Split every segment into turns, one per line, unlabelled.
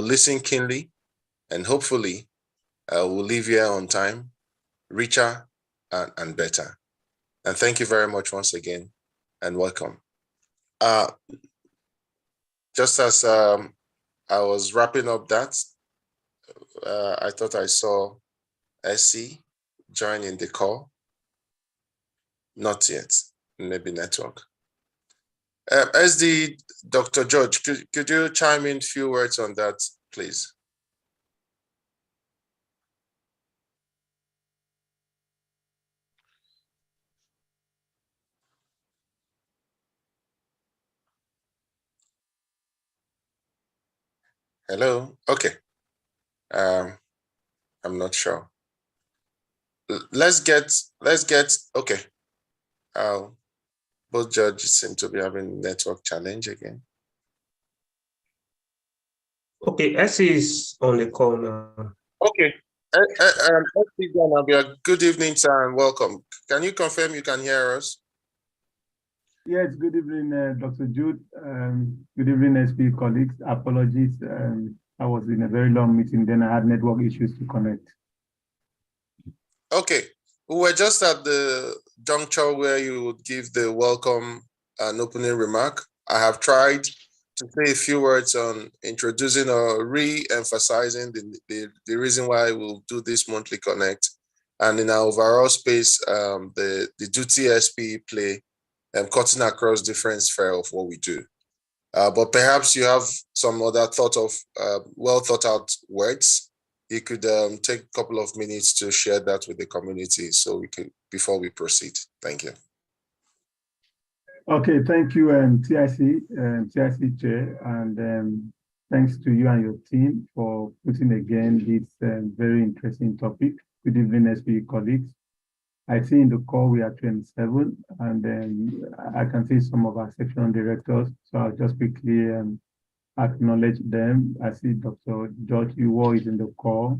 listen keenly, and hopefully we'll leave here on time, richer and better. And thank you very much once again, and welcome. Just as I was wrapping up that, I thought I saw SC joining the call. Not yet, maybe network. SD, Dr. George, could you chime in a few words on that, please? Hello? Okay. I'm not sure. Let's get, okay. Both judges seem to be having network challenge again.
Okay, S is on the call now.
Okay. Good evening, sir, and welcome. Can you confirm you can hear us?
Yes, good evening, Dr. Jude. Good evening, SPE colleagues. Apologies, I was in a very long meeting, then I had network issues to connect.
Okay, we were just at the juncture where you would give the welcome and opening remark. I have tried to say a few words on introducing or re-emphasizing the reason why we'll do this monthly connect, and in our overall space, the duty SPE play, cutting across different spheres of what we do. But perhaps you have some other well thought out words. You could take a couple of minutes to share that with the community so we can, before we proceed. Thank you.
Okay, thank you, TIC Chair, and thanks to you and your team for putting again this very interesting topic. Good evening, SPE colleagues. I see in the call we are 27, and I can see some of our section directors, so I'll just quickly acknowledge them. I see Dr. George Iwo is in the call.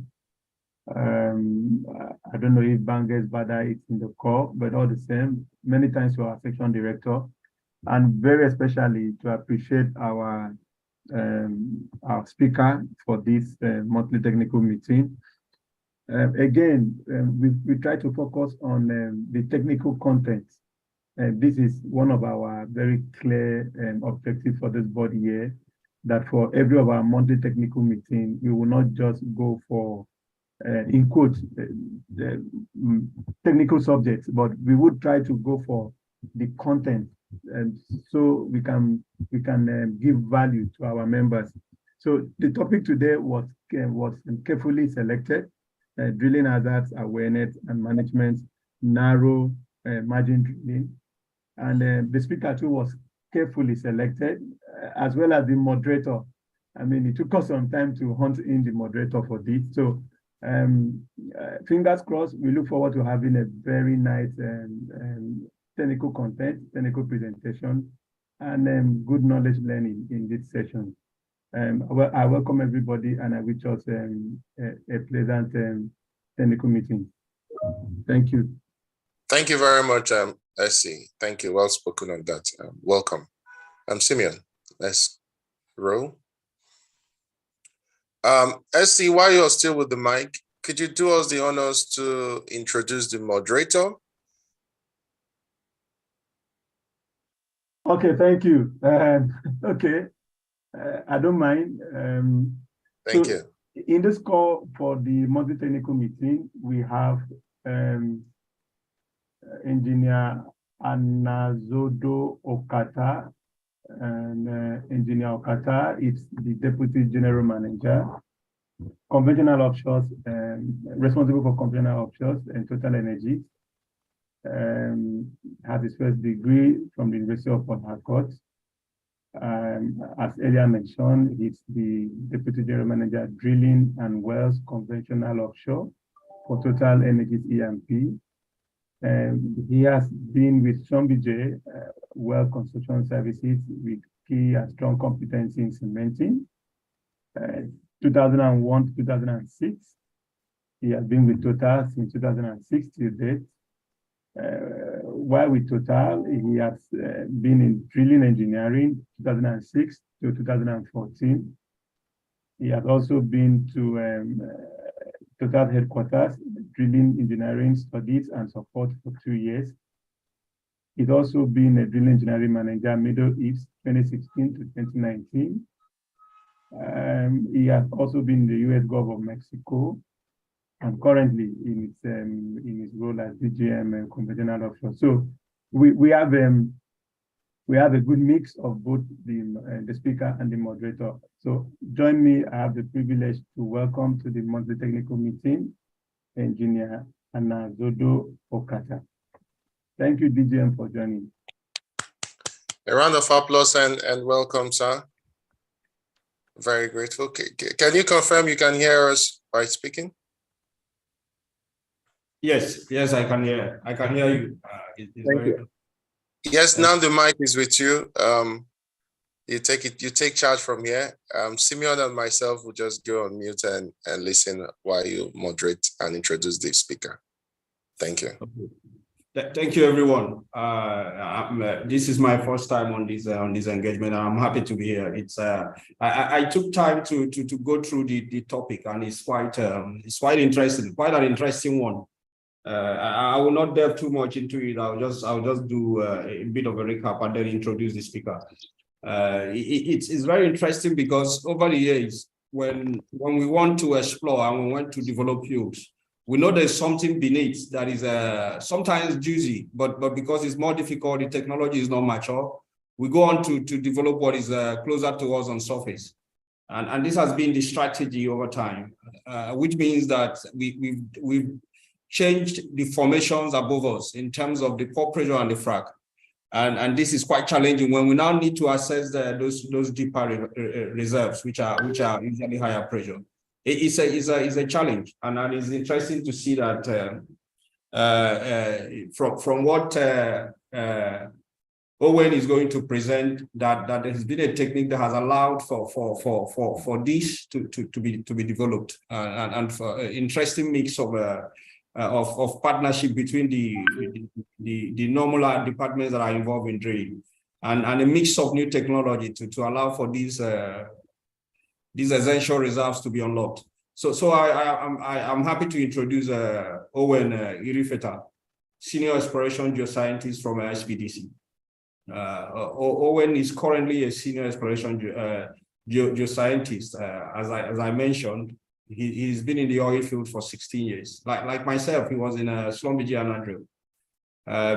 I don't know if Banges Bada is in the call, but all the same, many thanks to our section director, and very especially to appreciate our speaker for this monthly technical meeting. Again, we try to focus on the technical content. This is one of our very clear objectives for this body here, that for every of our monthly technical meeting, we will not just go for, in quotes, the technical subjects, but we would try to go for the content, and so we can give value to our members. So the topic today was carefully selected. Drilling hazards, awareness and management, narrow margin drilling. And the speaker too was carefully selected, as well as the moderator. I mean, it took us some time to hunt in the moderator for this. So fingers crossed, we look forward to having a very nice technical content, technical presentation, and good knowledge learning in this session. Well, I welcome everybody, and I wish us a pleasant technical meeting. Thank you.
Thank you very much, SC. Thank you. Well spoken on that. Welcome. Simeon, let's roll. SC, while you're still with the mic, could you do us the honors to introduce the moderator?
Okay, thank you. Okay. I don't mind.
Thank you.
In this call for the multi-technical meeting, we have Engineer Anazodo Okata, and Engineer Okata is the Deputy General Manager, conventional offshores, responsible for conventional offshores and Total Energy. Has his first degree from the University of Port Harcourt. As earlier mentioned, he's the Deputy General Manager, Drilling and Wells Conventional Offshore for Total Energies E&P. He has been with Schlumberger Well Construction Services with key and strong competence in cementing. 2001 to 2006. He has been with Total since 2006 to date. While with Total, he has been in drilling engineering 2006 to 2014. He has also been to Total headquarters, drilling engineering studies and support for 2 years. He's also been a drilling engineering manager, Middle East, 2016 to 2019. He has also been in the U.S. Gulf of Mexico, and currently in his role as DGM conventional offshore. So we have a good mix of both the speaker and the moderator. So join me. I have the privilege to welcome to the monthly technical meeting, Engineer Anazodo Okata. Thank you, DGM, for joining.
A round of applause and welcome, sir. Very grateful. Can you confirm you can hear us by speaking?
Yes, I can hear. I can hear you.
Thank you. Yes, now the mic is with you. You take charge from here. Simeon and myself will just go on mute and listen while you moderate and introduce the speaker. Thank you.
Okay. Thank you, everyone. This is my first time on this engagement, and I'm happy to be here. It's I took time to go through the topic, and it's quite interesting, quite an interesting one. I will not delve too much into it. I'll just do a bit of a recap and then introduce the speaker. It's very interesting because over the years, when we want to explore and we want to develop fields, we know there's something beneath that is sometimes juicy, but because it's more difficult, the technology is not mature, we go on to develop what is closer to us on surface. And this has been the strategy over time, which means that we've changed the formations above us in terms of the pore pressure and the frac. And this is quite challenging when we now need to assess those deeper reserves, which are usually higher pressure. It's a challenge, and it's interesting to see that from what Owen is going to present, that there has been a technique that has allowed for this to be developed, and for an interesting mix of partnership between the normal departments that are involved in drilling, and a mix of new technology to allow for these essential reserves to be unlocked. So I'm happy to introduce Owen Irifeta, Senior Exploration Geoscientist from SPDC. Owen is currently a Senior Exploration Geoscientist. As I mentioned, he's been in the oil field for 16 years. Like myself, he was in Schlumberger and Andrew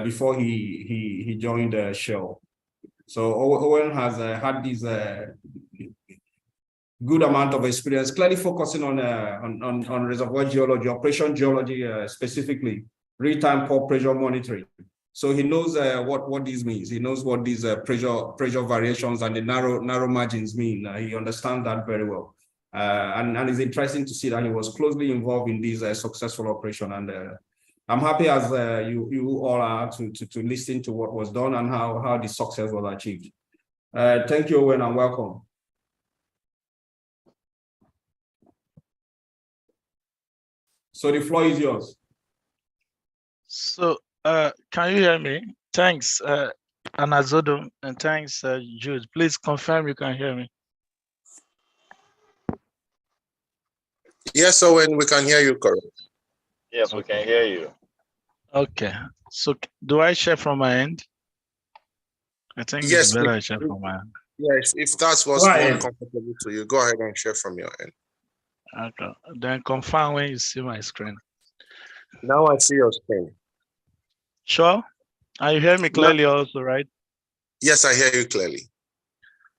before he joined Shell. So Owen has had this good amount of experience, clearly focusing on reservoir geology, operation geology, specifically real-time pore pressure monitoring. So he knows what this means. He knows what these pressure variations and the narrow margins mean. He understands that very well. And it's interesting to see that he was closely involved in this successful operation. And I'm happy as you all are to listen to what was done and how the success was achieved. Thank you, Owen, and welcome. So the floor is yours.
So can you hear me? Thanks, Anazodo, and thanks, Jude. Please confirm you can hear me.
Yes, Owen, we can hear you correct.
Yes, we can hear you.
Okay. So do I share from my end? I think it's better I share from my end.
Yes, if that's what's more comfortable to you, go ahead and share from your end.
Okay. Then confirm when you see my screen.
Now I see your screen.
Sure. And you hear me clearly also, right?
Yes, I hear you clearly.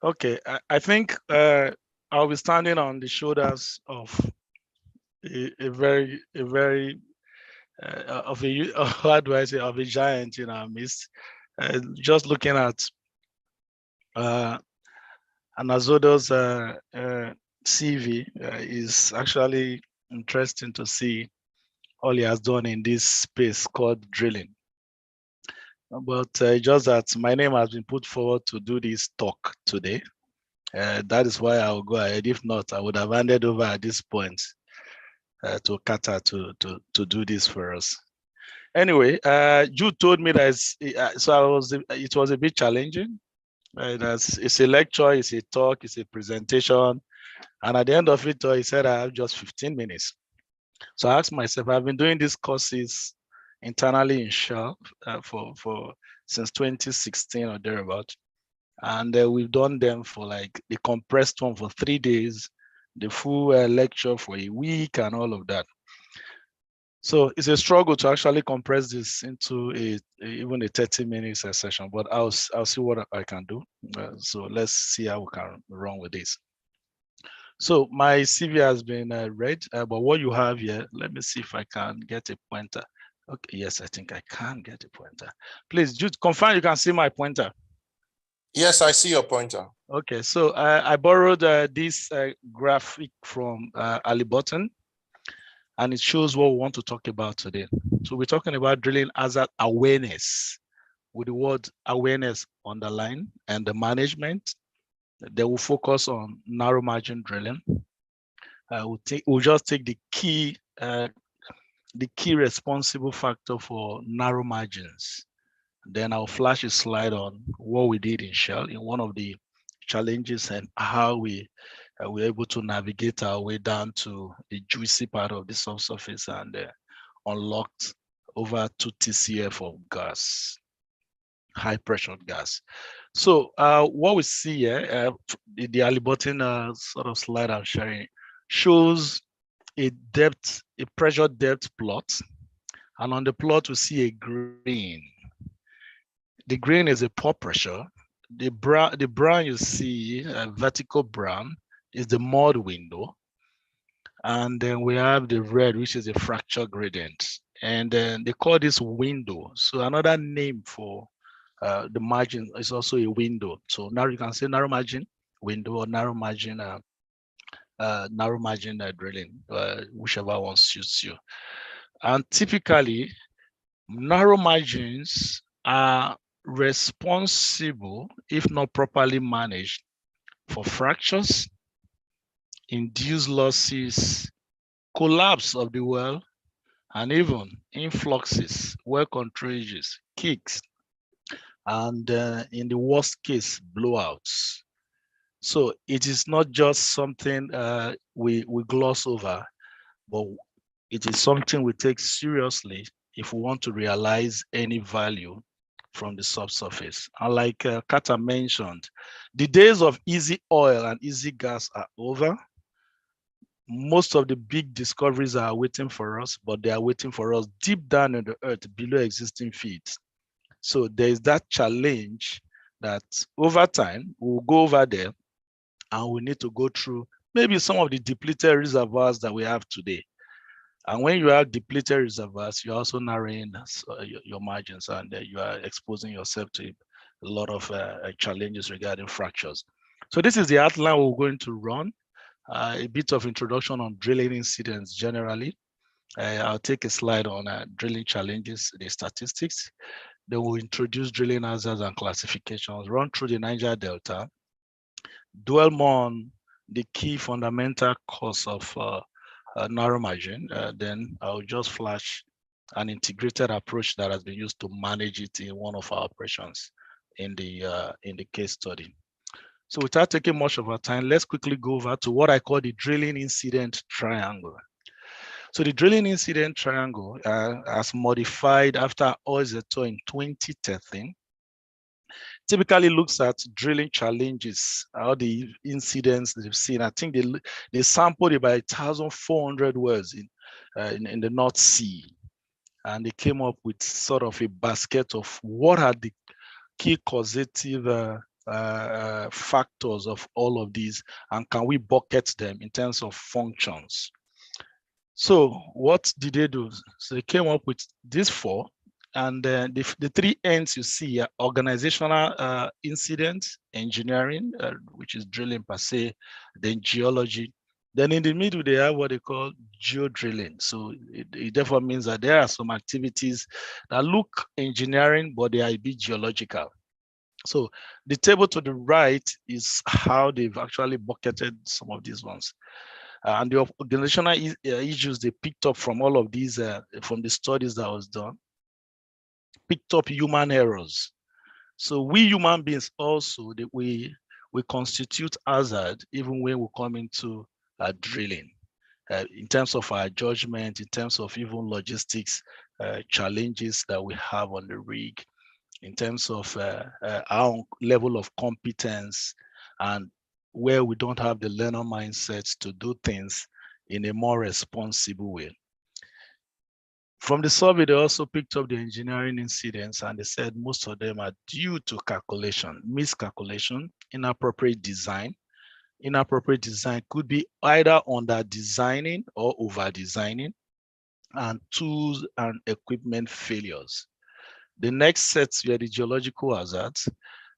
Okay. I think I'll be standing on the shoulders of how do I say, of a giant in our midst. Just looking at Anazodo's CV is actually interesting to see all he has done in this space called drilling. But just that my name has been put forward to do this talk today. That is why I will go ahead. If not, I would have handed over at this point to Kata to do this for us. Anyway, you told me that it was a bit challenging. It's a lecture, it's a talk, it's a presentation. And at the end of it, he said, I have just 15 minutes. So I asked myself, I've been doing these courses internally in Shell for since 2016 or thereabout. And we've done them for like the compressed one for 3 days, the full lecture for a week and all of that. So it's a struggle to actually compress this into even a 30 minutes session, but I'll see what I can do. So let's see how we can run with this. So my CV has been read, but what you have here, let me see if I can get a pointer. Okay, yes, I think I can get a pointer. Please, Jude, confirm you can see my pointer.
Yes, I see your pointer.
Okay, so I borrowed this graphic from Ali Button, and it shows what we want to talk about today. So we're talking about drilling hazard awareness with the word awareness underlined, and the management. They will focus on narrow margin drilling. We'll just take the key responsible factor for narrow margins. Then I'll flash a slide on what we did in Shell in one of the challenges and how we were able to navigate our way down to the juicy part of the subsurface and unlocked over 2 TCF of gas, high pressure gas. So what we see here, the Ali Button sort of slide I'm sharing shows a pressure depth plot. And on the plot, we see a green. The green is a pore pressure. The brown you see, vertical brown, is the mud window. And then we have the red, which is a fracture gradient. And then they call this window. So another name for the margin is also a window. So now you can say narrow margin window or narrow margin drilling, whichever one suits you. And typically, narrow margins are responsible, if not properly managed, for fractures, induced losses, collapse of the well, and even influxes, well controllages, kicks, and in the worst case, blowouts. So it is not just something we gloss over, but it is something we take seriously if we want to realize any value from the subsurface. And like Kata mentioned, the days of easy oil and easy gas are over. Most of the big discoveries are waiting for us, but they are waiting for us deep down in the earth below existing fields. So there is that challenge that over time, we'll go over there and we need to go through maybe some of the depleted reservoirs that we have today. And when you have depleted reservoirs, you're also narrowing your margins, and you are exposing yourself to a lot of challenges regarding fractures. So this is the outline we're going to run. A bit of introduction on drilling incidents generally. I'll take a slide on drilling challenges, the statistics. Then we'll introduce drilling hazards and classifications, run through the Niger Delta, dwell more on the key fundamental cause of narrow margin. Then I'll just flash an integrated approach that has been used to manage it in one of our operations in the case study. So without taking much of our time, let's quickly go over to what I call the drilling incident triangle. So the drilling incident triangle, as modified after Oizeto in 2013, typically looks at drilling challenges, all the incidents they've seen. I think they sampled about 1,400 wells in the North Sea, and they came up with sort of a basket of what are the key causative factors of all of these, and can we bucket them in terms of functions. So what did they do? So they came up with these 4, and the 3 ends you see are organizational incidents, engineering, which is drilling per se, then geology. Then in the middle, they have what they call geodrilling. So it therefore means that there are some activities that look engineering, but they are a bit geological. So the table to the right is how they've actually bucketed some of these ones. And the organizational issues they picked up from all of these, from the studies that was done, picked up human errors. So we human beings also, we we constitute hazard even when we come into drilling. In terms of our judgment, in terms of even logistics challenges that we have on the rig, in terms of our level of competence, and where we don't have the learner mindset to do things in a more responsible way. From the survey, they also picked up the engineering incidents, and they said most of them are due to calculation, miscalculation, inappropriate design. Inappropriate design could be either under designing or over designing, and tools and equipment failures. The next sets were the geological hazards,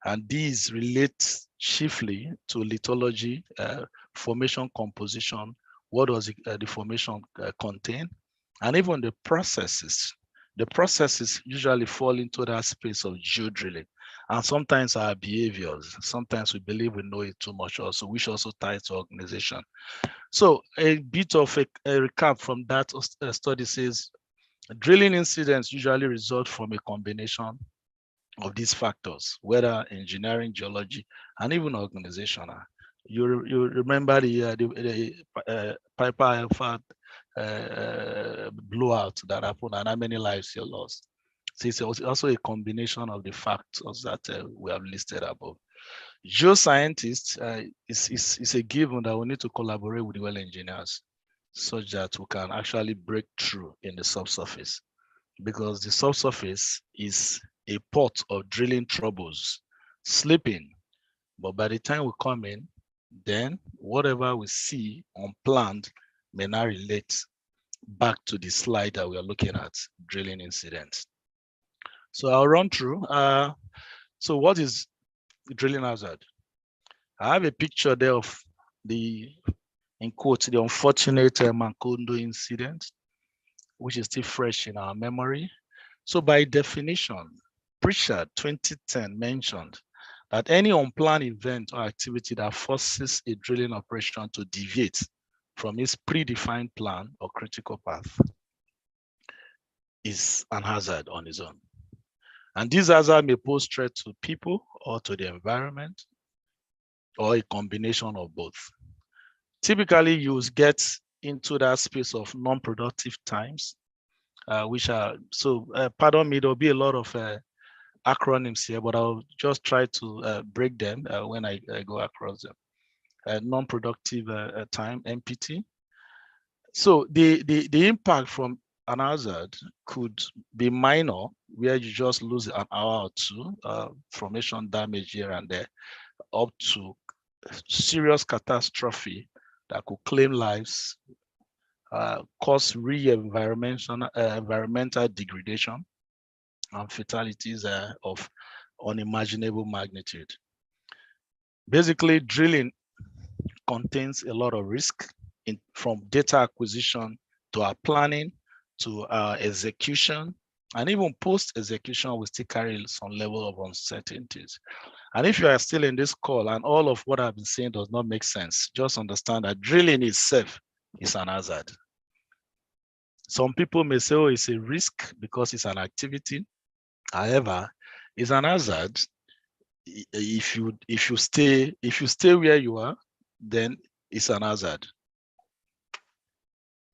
and these relate chiefly to lithology, formation composition, what does the formation contain, and even the processes. The processes usually fall into that space of geodrilling, and sometimes our behaviors. Sometimes we believe we know it too much also, which also ties to organization. So a bit of a recap from that study says, drilling incidents usually result from a combination of these factors, whether engineering, geology, and even organizational. You remember the Piper Alpha blowout that happened, and how many lives you lost. So it's also a combination of the factors that we have listed above. Geoscientists, is a given that we need to collaborate with the well engineers such that we can actually break through in the subsurface, because the subsurface is a pot of drilling troubles, slipping. But by the time we come in, then whatever we see unplanned may not relate back to the slide that we are looking at, drilling incidents. So I'll run through. So what is drilling hazard? I have a picture there of the, in quotes, the unfortunate Mankondo incident, which is still fresh in our memory. So by definition, Pritchard 2010 mentioned that any unplanned event or activity that forces a drilling operation to deviate from its predefined plan or critical path is an hazard on its own. And this hazard may pose threat to people or to the environment, or a combination of both. Typically, you get into that space of non-productive times, which are, so pardon me, there'll be a lot of acronyms here, but I'll just try to break them when I go across them. Non-productive time, NPT. So the impact from an hazard could be minor, where you just lose an hour or two, formation damage here and there, up to serious catastrophe that could claim lives, cause environmental degradation, and fatalities of unimaginable magnitude. Basically, drilling contains a lot of risk from data acquisition to our planning to our execution, and even post-execution, we still carry some level of uncertainties. And if you are still in this call and all of what I've been saying does not make sense, just understand that drilling itself is an hazard. Some people may say, oh, it's a risk because it's an activity. However, it's an hazard. If you stay where you are, then it's an hazard.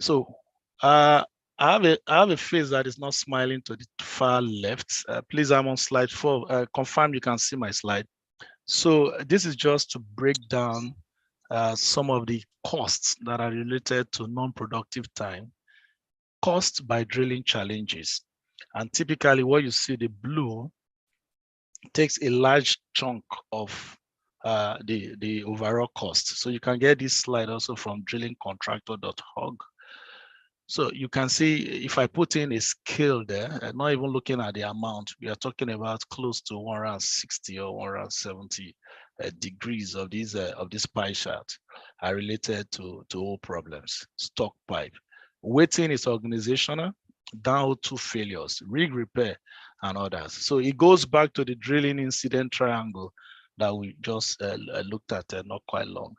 So I have a face that is not smiling to the far left. Please, I'm on slide 4. Confirm you can see my slide. So this is just to break down some of the costs that are related to non-productive time, caused by drilling challenges. And typically what you see, the blue takes a large chunk of the overall cost. So you can get this slide also from drillingcontractor.org. So you can see if I put in a scale there, not even looking at the amount, we are talking about close to 160 or 170 degrees of this pie chart are related to all problems. Stock pipe. Waiting is organizational, down to failures, rig repair, and others. So it goes back to the drilling incident triangle that we just looked at not quite long.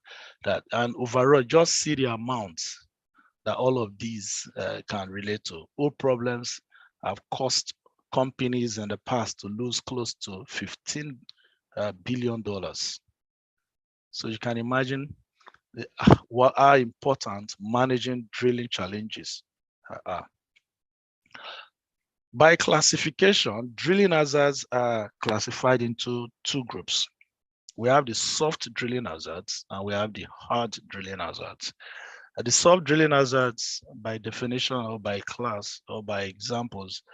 And overall, just see the amounts that all of these can relate to. All problems have cost companies in the past to lose close to $15 billion So you can imagine what are important managing drilling challenges are. By classification, drilling hazards are classified into two groups. We have the soft drilling hazards and we have the hard drilling hazards. The soft drilling hazards, by definition or by class or by examples,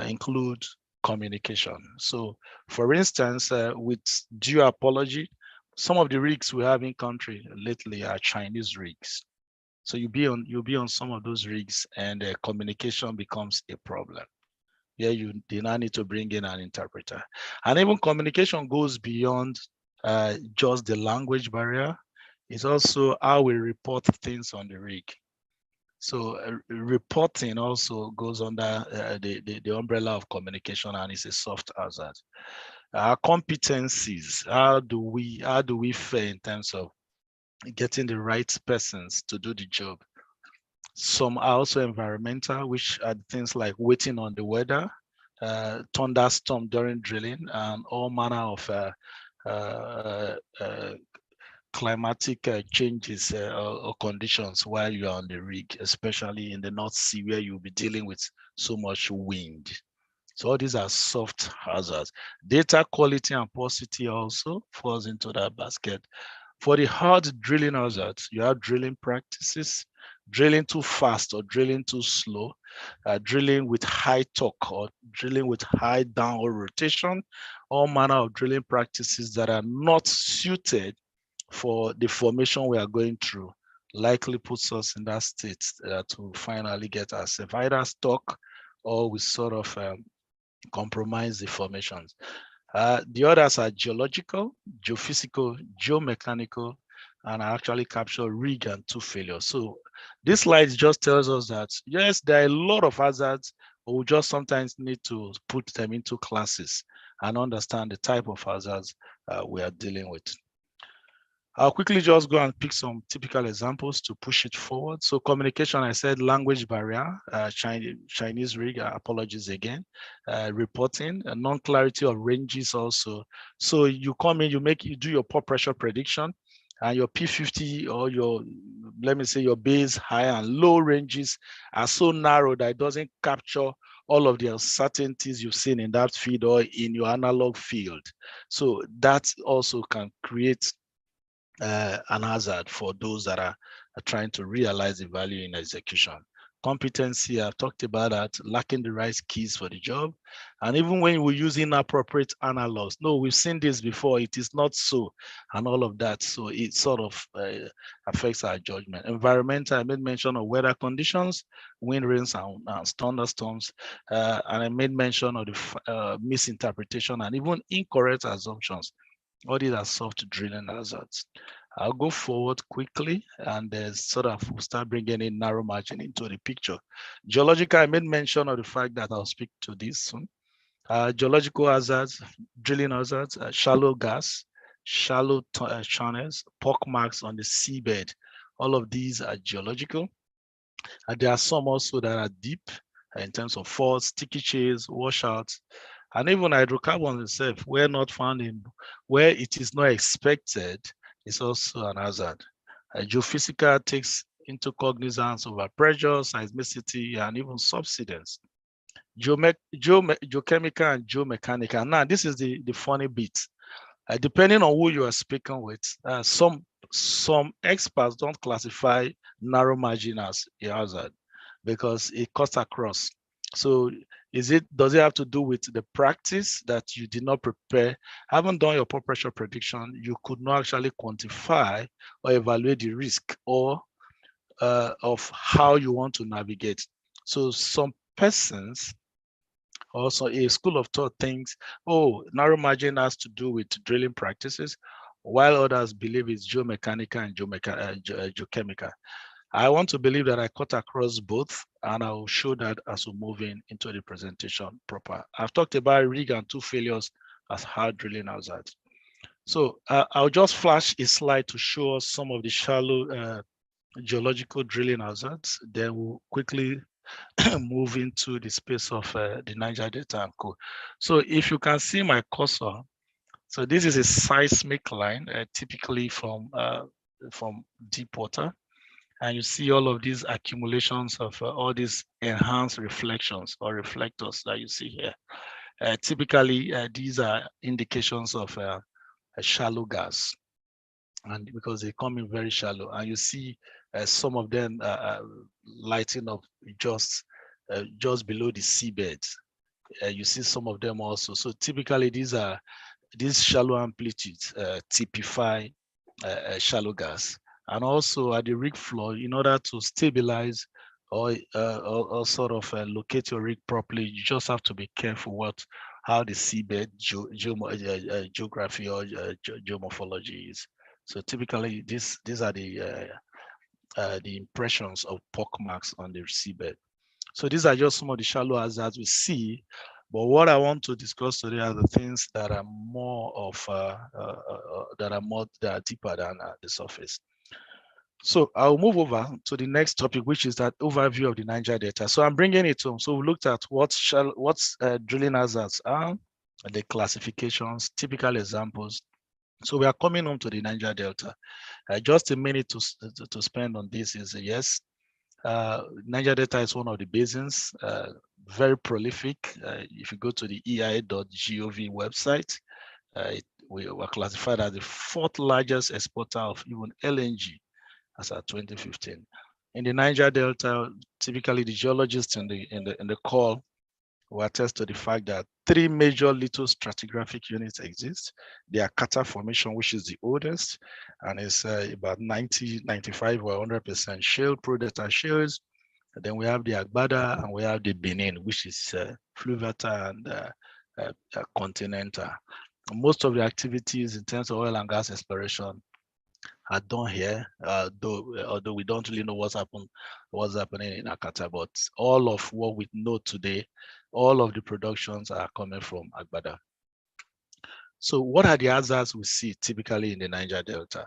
include communication. So, for instance, with due apology, some of the rigs we have in country lately are Chinese rigs. So you'll be on some of those rigs, and communication becomes a problem. Yeah, you now need to bring in an interpreter, and even communication goes beyond just the language barrier. It's also how we report things on the rig. So reporting also goes under the umbrella of communication, and it's a soft hazard. Our competencies, how do we fare in terms of getting the right persons to do the job? Some are also environmental, which are things like waiting on the weather, thunderstorm during drilling, and all manner of climatic changes or conditions while you're on the rig, especially in the North Sea where you'll be dealing with so much wind. So all these are soft hazards. Data quality and paucity also falls into that basket. For the hard drilling hazards, you have drilling practices, drilling too fast or drilling too slow, drilling with high torque or drilling with high downward rotation, all manner of drilling practices that are not suited for the formation we are going through, likely puts us in that state to finally get ourselves either stuck or we sort of compromise the formations. The others are geological, geophysical, geomechanical, and I actually capture rig and two failures. So this slide just tells us that, yes, there are a lot of hazards, but we just sometimes need to put them into classes and understand the type of hazards we are dealing with. I'll quickly just go and pick some typical examples to push it forward. So communication, I said language barrier, Chinese rig, apologies again, reporting, non-clarity of ranges also. So you come in, you do your pore pressure prediction, and your P50 or your, let me say your base high and low ranges are so narrow that it doesn't capture all of the uncertainties you've seen in that field or in your analog field. So that also can create an hazard for those that are trying to realize the value in execution. Competency, I've talked about that, lacking the right keys for the job. And even when we're using inappropriate analogs, no, we've seen this before, it is not so, and all of that. So it sort of affects our judgment. Environmental, I made mention of weather conditions, wind, rains, and thunderstorms. And I made mention of the misinterpretation and even incorrect assumptions. All these are soft drilling hazards. I'll go forward quickly and sort of we'll start bringing in narrow margin into the picture. Geological, I made mention of the fact that I'll speak to this soon. Geological hazards, drilling hazards, shallow gas, shallow channels, pock marks on the seabed. All of these are geological. There are some also that are deep in terms of faults, sticky chase, washouts, and even hydrocarbons itself, where not found in where it is not expected, is also an hazard. Geophysical takes into cognizance over pressure, seismicity, and even subsidence. Geochemical and geomechanical. Now, this is the funny bit. Depending on who you are speaking with, some experts don't classify narrow margin as a hazard because it cuts across. So does it have to do with the practice that you did not prepare? Haven't done your pore pressure prediction, you could not actually quantify or evaluate the risk or of how you want to navigate. So some persons, also a school of thought thinks, oh, narrow margin has to do with drilling practices, while others believe it's geomechanical and geochemical. I want to believe that I cut across both, and I will show that as we move into the presentation proper. I've talked about rig and two failures as hard drilling hazards. So I'll just flash a slide to show us some of the shallow geological drilling hazards. Then we'll quickly move into the space of the Niger Delta and Co. So if you can see my cursor, So this is a seismic line, typically from deep water. And you see all of these accumulations of all these enhanced reflections or reflectors that you see here. Typically, these are indications of a shallow gas, and because they come in very shallow, and you see some of them lighting up just below the seabed. You see some of them also. So typically, these shallow amplitudes typify shallow gas. And also at the rig floor, in order to stabilize or sort of locate your rig properly, you just have to be careful how the seabed geography or geomorphology is. So typically, these are the impressions of pockmarks on the seabed. So these are just some of the shallow hazards we see. But what I want to discuss today are the things that are more of that are deeper than the surface. So I'll move over to the next topic, which is that overview of the Niger Delta. So I'm bringing it home. So we looked at what's drilling hazards are, the classifications, typical examples. So we are coming home to the Niger Delta. Just a minute to spend on this is yes. Niger Delta is one of the basins, very prolific. If you go to the EIA.gov website, we were classified as the 4th largest exporter of even LNG as at 2015. In the Niger Delta, typically the geologists in the call will attest to the fact that 3 major lithostratigraphic units exist. The Akata Formation, which is the oldest, and it's about 90, 95 or 100% shale, pro-delta shales. And then we have the Agbada and we have the Benin, which is fluviata and continental. Most of the activities in terms of oil and gas exploration are done here, although we don't really know what's happening in Akata, but all of what we know today, all of the productions are coming from Agbada. So what are the hazards we see typically in the Niger Delta?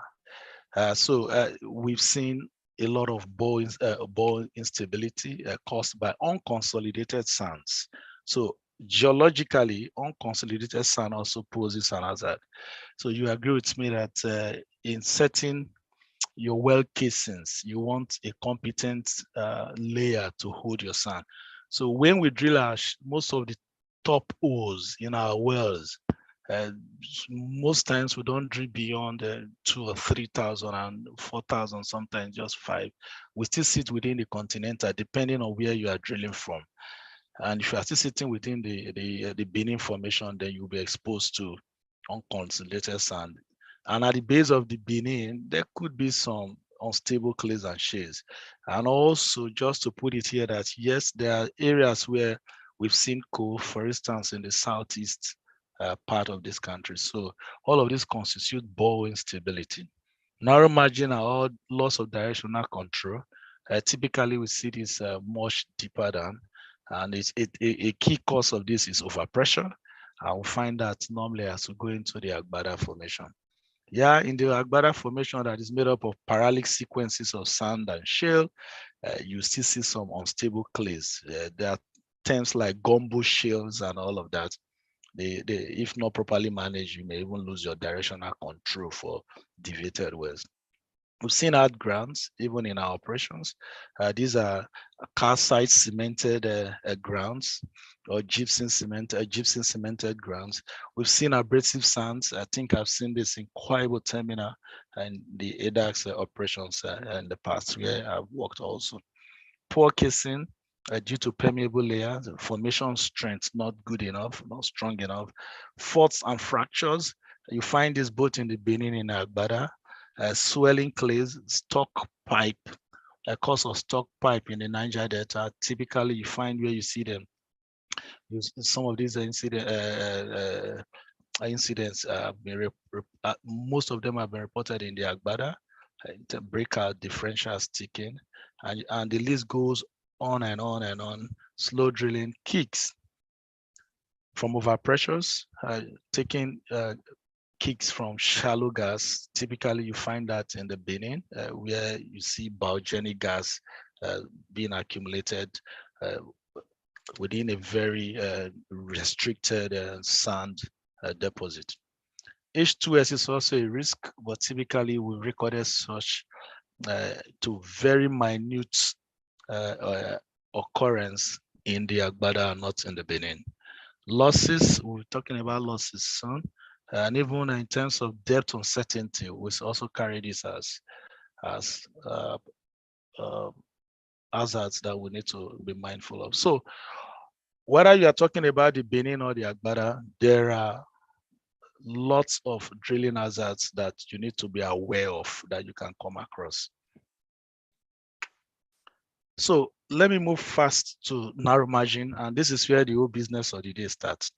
We've seen a lot of bore instability caused by unconsolidated sands. So geologically, unconsolidated sand also poses an hazard. So you agree with me that in setting your well casings, you want a competent layer to hold your sand. So when we drill most of the top holes in our wells, most times we don't drill beyond 2,000 or 3,000 and 4,000, sometimes just 5. We still sit within the continental, depending on where you are drilling from. And if you are still sitting within the Benin formation, then you'll be exposed to unconsolidated sand. And at the base of the Benin, there could be some unstable clays and shales. And also, just to put it here, that yes, there are areas where we've seen coal, for instance, in the southeast part of this country. So all of this constitute bore instability. Narrow margin are all loss of directional control. Typically, we see this much deeper down. And a key cause of this is overpressure. I will find that normally as we go into the Agbada Formation. Yeah, in the Agbada Formation that is made up of parallel sequences of sand and shale, you still see some unstable clays. There are terms like gumbo shales and all of that. If not properly managed, you may even lose your directional control for deviated wells. We've seen hard grounds, even in our operations. These are calcite cemented grounds or gypsum cemented grounds. We've seen abrasive sands. I think I've seen this in Kwaibo Terminal and the ADAX operations in the past where I've worked also. Poor casing due to permeable layers, formation strength not good enough, not strong enough. Faults and fractures. You find this both in the Benin and Agbada. Swelling clays, stock pipe, a cause of stock pipe in the Niger Delta. Typically, you find where you see them. Some of these incidents, most of them have been reported in the Agbada, breakout differential sticking, and the list goes on and on and on. Slow drilling kicks from overpressures, taking kicks from shallow gas. Typically, you find that in the Benin, where you see biogenic gas being accumulated within a very restricted sand deposit. H2S is also a risk, but typically we recorded such to very minute occurrence in the Agbada and not in the Benin. Losses, we're talking about losses soon, and even in terms of depth uncertainty, we also carry this as hazards that we need to be mindful of. So whether you are talking about the Benin or the Agbada, there are lots of drilling hazards that you need to be aware of that you can come across. So let me move fast to narrow margin, and this is where the whole business of the day starts.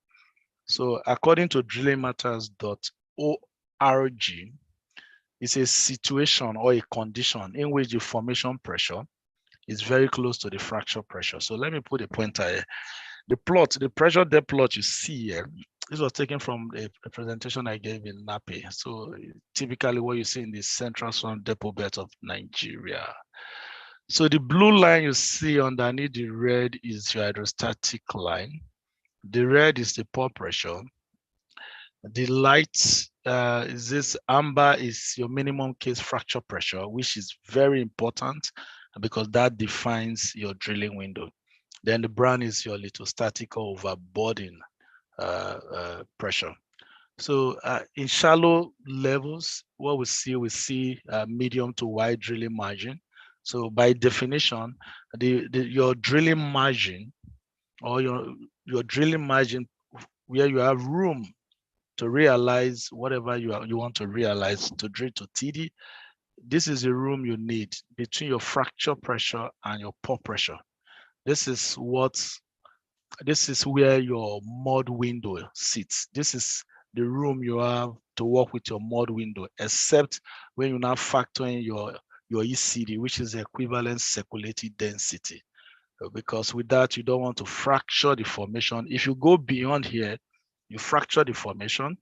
So according to drillingmatters.org, it's a situation or a condition in which the formation pressure is very close to the fracture pressure. So let me put a pointer here. The plot, the pressure depth plot you see here, this was taken from a presentation I gave in NAPE. So typically what you see in the central zone depot belt of Nigeria. So the blue line you see underneath the red is your hydrostatic line. The red is the pore pressure. The light is this amber is your minimum case fracture pressure, which is very important because that defines your drilling window. Then the brown is your lithostatic or overburden pressure. So in shallow levels, what we see medium to wide drilling margin. So by definition, your drilling margin or your drilling margin where you have room to realize whatever you want to realize to drill to TD, this is the room you need between your fracture pressure and your pore pressure. This is where your mud window sits. This is the room you have to work with your mud window, except when you now factor in your ECD, which is the equivalent circulating density. Because with that, you don't want to fracture the formation. If you go beyond here, you fracture the formation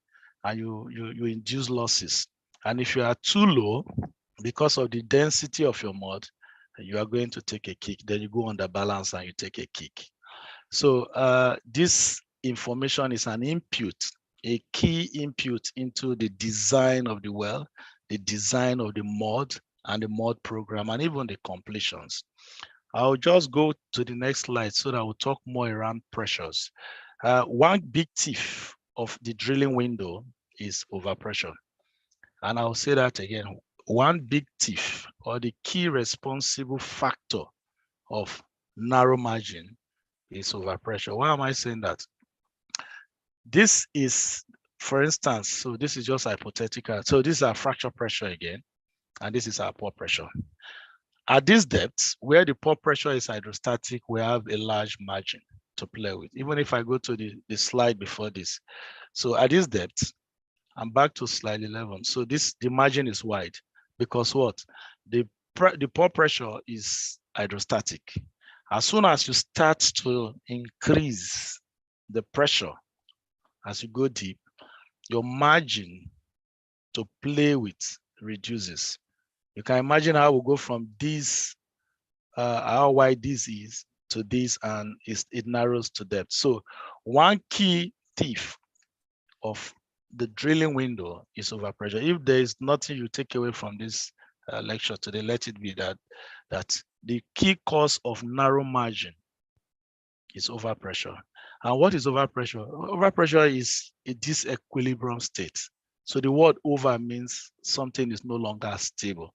and you induce losses. And if you are too low, because of the density of your mud, you are going to take a kick. Then you go under balance and you take a kick. So this information is an input, a key input into the design of the well, the design of the mud and the mud program, and even the completions. I'll just go to the next slide so that we'll talk more around pressures. One big thief of the drilling window is overpressure. And I'll say that again. One big thief or the key responsible factor of narrow margin is overpressure. Why am I saying that? This is, for instance, so this is just hypothetical. So this is our fracture pressure again, and this is our pore pressure. At this depth, where the pore pressure is hydrostatic, we have a large margin to play with. Even if I go to the slide before this. So at this depth, I'm back to slide 11. So the margin is wide because what? The pore pressure is hydrostatic. As soon as you start to increase the pressure as you go deep, your margin to play with reduces. You can imagine how we go from this, how wide this is to this, and it narrows to depth. So one key thief of the drilling window is overpressure. If there is nothing you take away from this lecture today, let it be that the key cause of narrow margin is overpressure. And what is overpressure? Overpressure is a disequilibrium state. So the word over means something is no longer stable.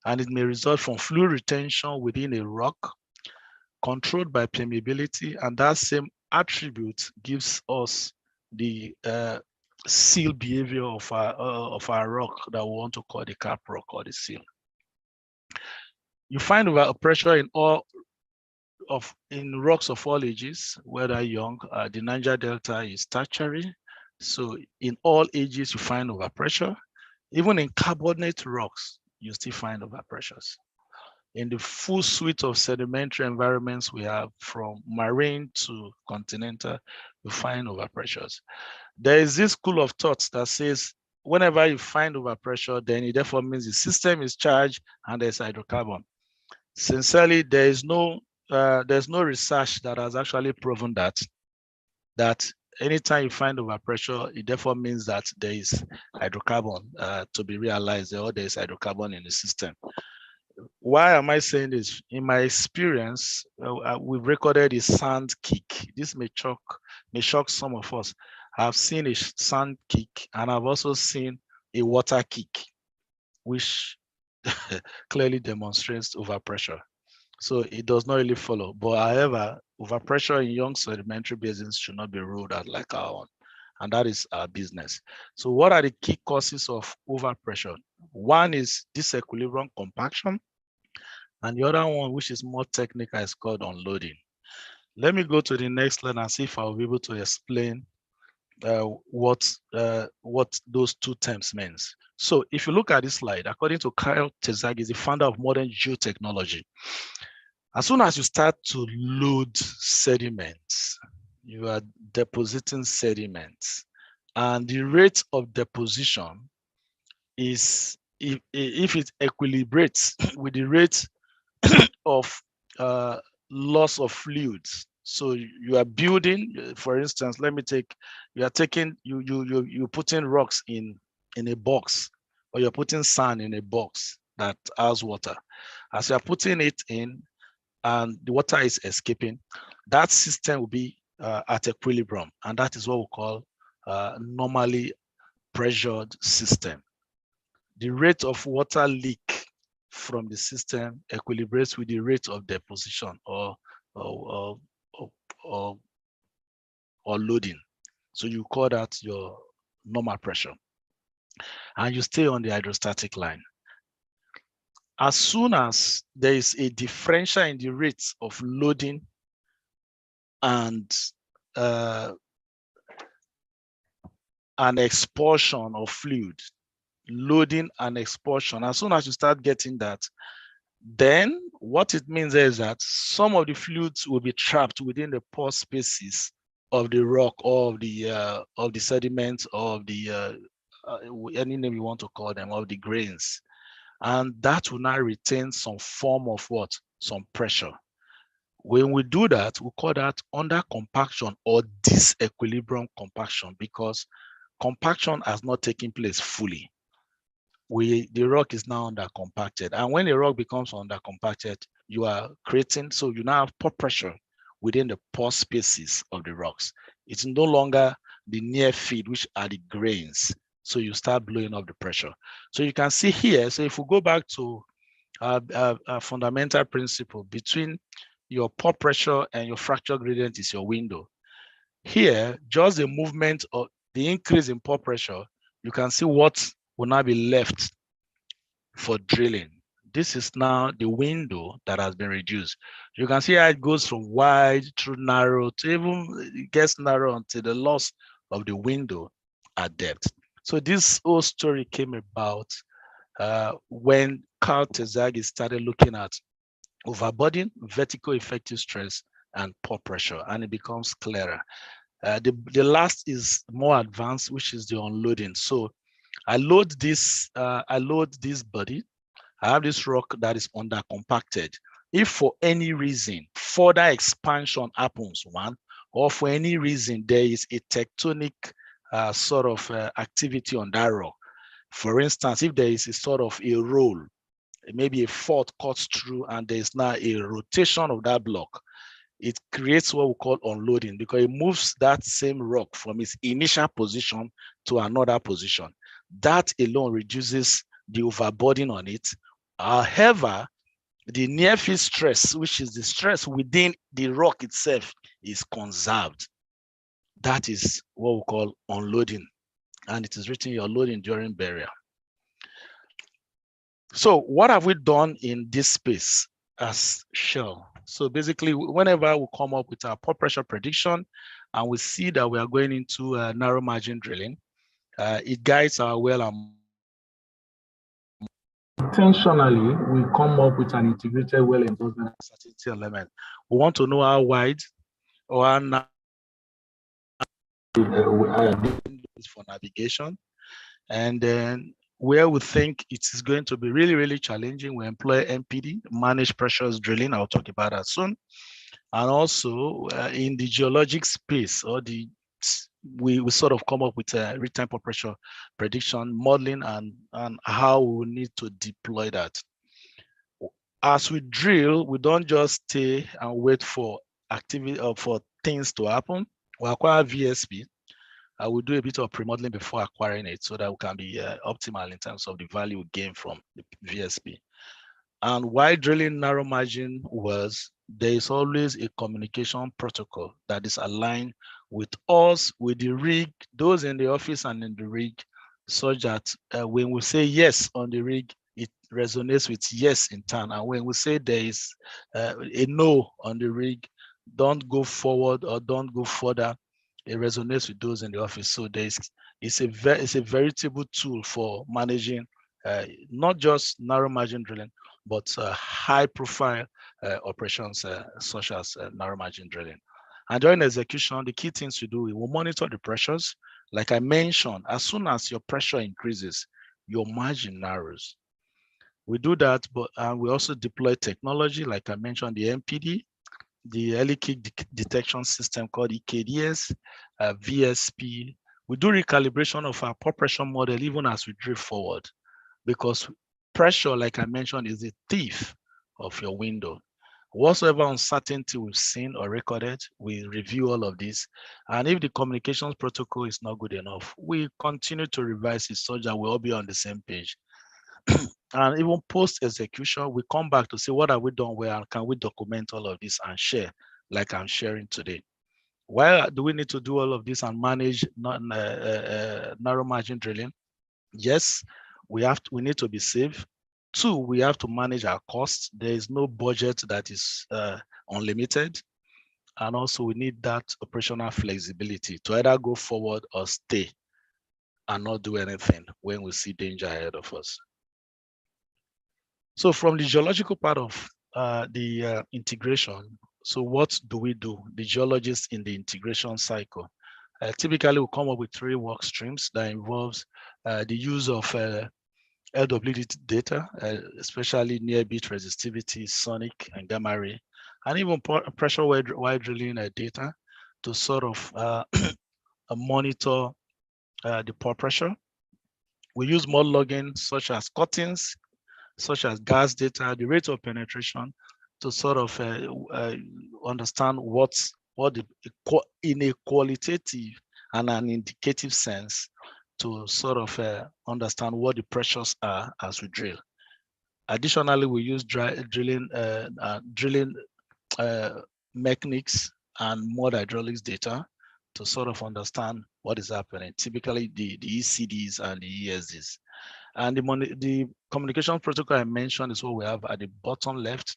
And it may result from fluid retention within a rock controlled by permeability, and that same attribute gives us the seal behavior of our rock that we want to call the cap rock or the seal. You find overpressure in rocks of all ages, whether young. The Niger Delta is tertiary, so in all ages you find overpressure. Even in carbonate rocks, you still find overpressures. In the full suite of sedimentary environments we have, from marine to continental, you find overpressures. There is this school of thought that says whenever you find overpressure, then it therefore means the system is charged and there's hydrocarbon. Sincerely, there's no research that has actually proven that anytime you find overpressure, it therefore means that there is hydrocarbon to be realized, or there is hydrocarbon in the system. Why am I saying this? In my experience, we've recorded a sand kick. This may shock some of us. I've seen a sand kick, and I've also seen a water kick, which clearly demonstrates overpressure. So it does not really follow. But however, overpressure in young sedimentary basins should not be ruled out like our own. And that is our business. So what are the key causes of overpressure? One is disequilibrium compaction. And the other one, which is more technical, is called unloading. Let me go to the next slide and see if I'll be able to explain what those two terms means. So if you look at this slide, according to Kyle Terzaghi, the founder of modern geotechnology, as soon as you start to load sediments, you are depositing sediments, and the rate of deposition is, if it equilibrates with the rate of loss of fluids. So you are building, for instance, let me take, you putting rocks in a box, or you're putting sand in a box that has water. As you're putting it in and the water is escaping, that system will be at equilibrium, and that is what we call normally pressured system. The rate of water leak from the system equilibrates with the rate of deposition or loading. So you call that your normal pressure, and you stay on the hydrostatic line. As soon as there is a differential in the rates of loading and an expulsion of fluid, loading and expulsion, as soon as you start getting that, then what it means is that some of the fluids will be trapped within the pore spaces of the rock, or of the sediment, or of the any name you want to call them, of the grains, and that will now retain some form of what? Some pressure. When we do that, we call that under compaction or disequilibrium compaction, because compaction has not taken place fully. The rock is now under compacted, and when the rock becomes under compacted, you are creating, so you now have pore pressure within the pore spaces of the rocks. It's no longer the near feed, which are the grains, so you start blowing up the pressure. So you can see here, so if we go back to a fundamental principle between your pore pressure and your fracture gradient is your window. Here, just the movement of the increase in pore pressure, you can see what will now be left for drilling. This is now the window that has been reduced. You can see how it goes from wide through narrow to even it gets narrow until the loss of the window at depth. So this whole story came about when Carl Terzaghi started looking at overburden, vertical effective stress, and pore pressure, and it becomes clearer. The last is more advanced, which is the unloading. So I load this body. I have this rock that is under compacted. If for any reason further expansion happens, one, or for any reason there is a tectonic sort of activity on that rock. For instance, if there is a sort of a roll, maybe a fault cuts through and there is now a rotation of that block, it creates what we call unloading, because it moves that same rock from its initial position to another position. That alone reduces the overburden on it. However, the near field stress, which is the stress within the rock itself, is conserved. That is what we call unloading, and it is written your loading during burial. So what have we done in this space as Shell? So basically, whenever we come up with our pore pressure prediction and we see that we are going into narrow margin drilling, it guides our well. And intentionally, we come up with an integrated well endorsement uncertainty element. We want to know how wide or how narrow for navigation, and then where we think it is going to be really, really challenging, we employ MPD, managed pressures drilling. I'll talk about that soon. And also in the geologic space or the we sort of come up with a real-time pore pressure prediction modeling and how we need to deploy that. As we drill, we don't just stay and wait for activity or for things to happen. We acquire VSP. We'll do a bit of pre-modeling before acquiring it so that we can be optimal in terms of the value we gain from the VSP. And while drilling narrow margin wells, there is always a communication protocol that is aligned with us, with the rig, those in the office and in the rig, such that when we say yes on the rig, it resonates with yes in turn. And when we say there is a no on the rig, don't go forward or don't go further, it resonates with those in the office. So it's a veritable tool for managing not just narrow margin drilling, but high profile operations such as narrow margin drilling. And during execution, the key things to do, we will monitor the pressures. Like I mentioned, as soon as your pressure increases, your margin narrows. We do that, but we also deploy technology, like I mentioned, the MPD, the early kick detection system called EKDS, VSP. We do recalibration of our pore pressure model even as we drift forward, because pressure, like I mentioned, is the thief of your window. Whatsoever uncertainty we've seen or recorded, we review all of this. And if the communications protocol is not good enough, we continue to revise it so that we'll all be on the same page. And even post-execution, we come back to say, what have we done well, and can we document all of this and share, like I'm sharing today? Why do we need to do all of this and manage narrow margin drilling? Yes, we need to be safe. 2, we have to manage our costs. There is no budget that is unlimited. And also we need that operational flexibility to either go forward or stay and not do anything when we see danger ahead of us. So from the geological part of the integration, so what do we do? The geologists in the integration cycle. Typically, we come up with 3 work streams that involves the use of LWD data, especially near beat resistivity, sonic and gamma ray, and even pressure wire drilling data to sort of monitor the pore pressure. We use mud logging such as cuttings, such as gas data, the rate of penetration, to sort of understand what in a qualitative and an indicative sense, to sort of understand what the pressures are as we drill. Additionally, we use drilling mechanics and mud hydraulics data to sort of understand what is happening, typically the ECDs and the ESDs. And the communication protocol I mentioned is what we have at the bottom left.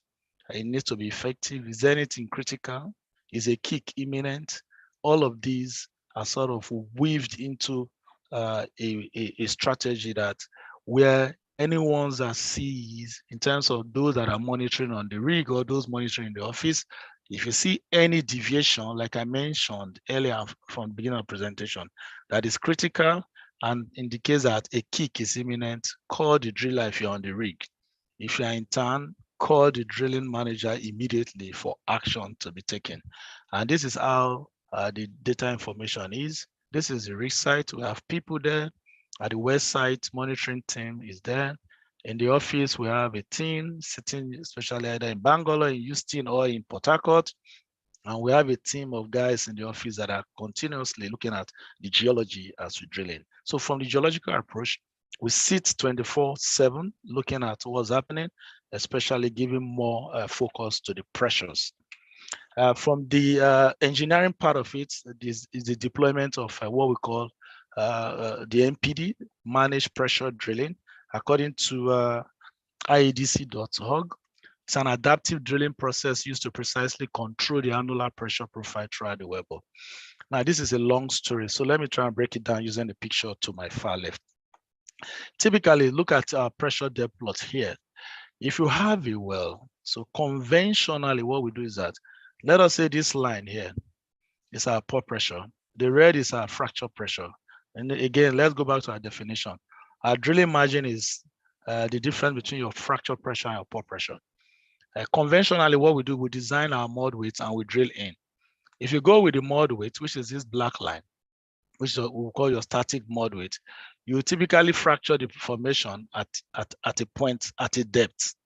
It needs to be effective. Is there anything critical? Is a kick imminent? All of these are sort of weaved into a strategy that where anyone that sees, in terms of those that are monitoring on the rig or those monitoring in the office, if you see any deviation, like I mentioned earlier from the beginning of the presentation, that is critical and indicates that a kick is imminent, call the driller if you're on the rig. If you're in town, call the drilling manager immediately for action to be taken. And this is how the data information is. This is the rig site. We have people there. At the west site, monitoring team is there. In the office, we have a team sitting, especially either in Bangalore, in Houston, or in Port Harcourt. And we have a team of guys in the office that are continuously looking at the geology as we're drilling. So from the geological approach, we sit 24/7 looking at what's happening, especially giving more focus to the pressures. From the engineering part of it, is the deployment of what we call the MPD, Managed Pressure Drilling, according to IEDC.org. It's an adaptive drilling process used to precisely control the annular pressure profile throughout the wellbore. Now, this is a long story, so let me try and break it down using the picture to my far left. Typically, look at our pressure depth plot here. If you have a well, so conventionally what we do is that, let us say this line here is our pore pressure. The red is our fracture pressure. And again, let's go back to our definition. Our drilling margin is the difference between your fracture pressure and your pore pressure. Conventionally, what we do, we design our mud width and we drill in. If you go with the mud width, which is this black line, which we'll call your static mod weight, you typically fracture the formation at a point, at a depth.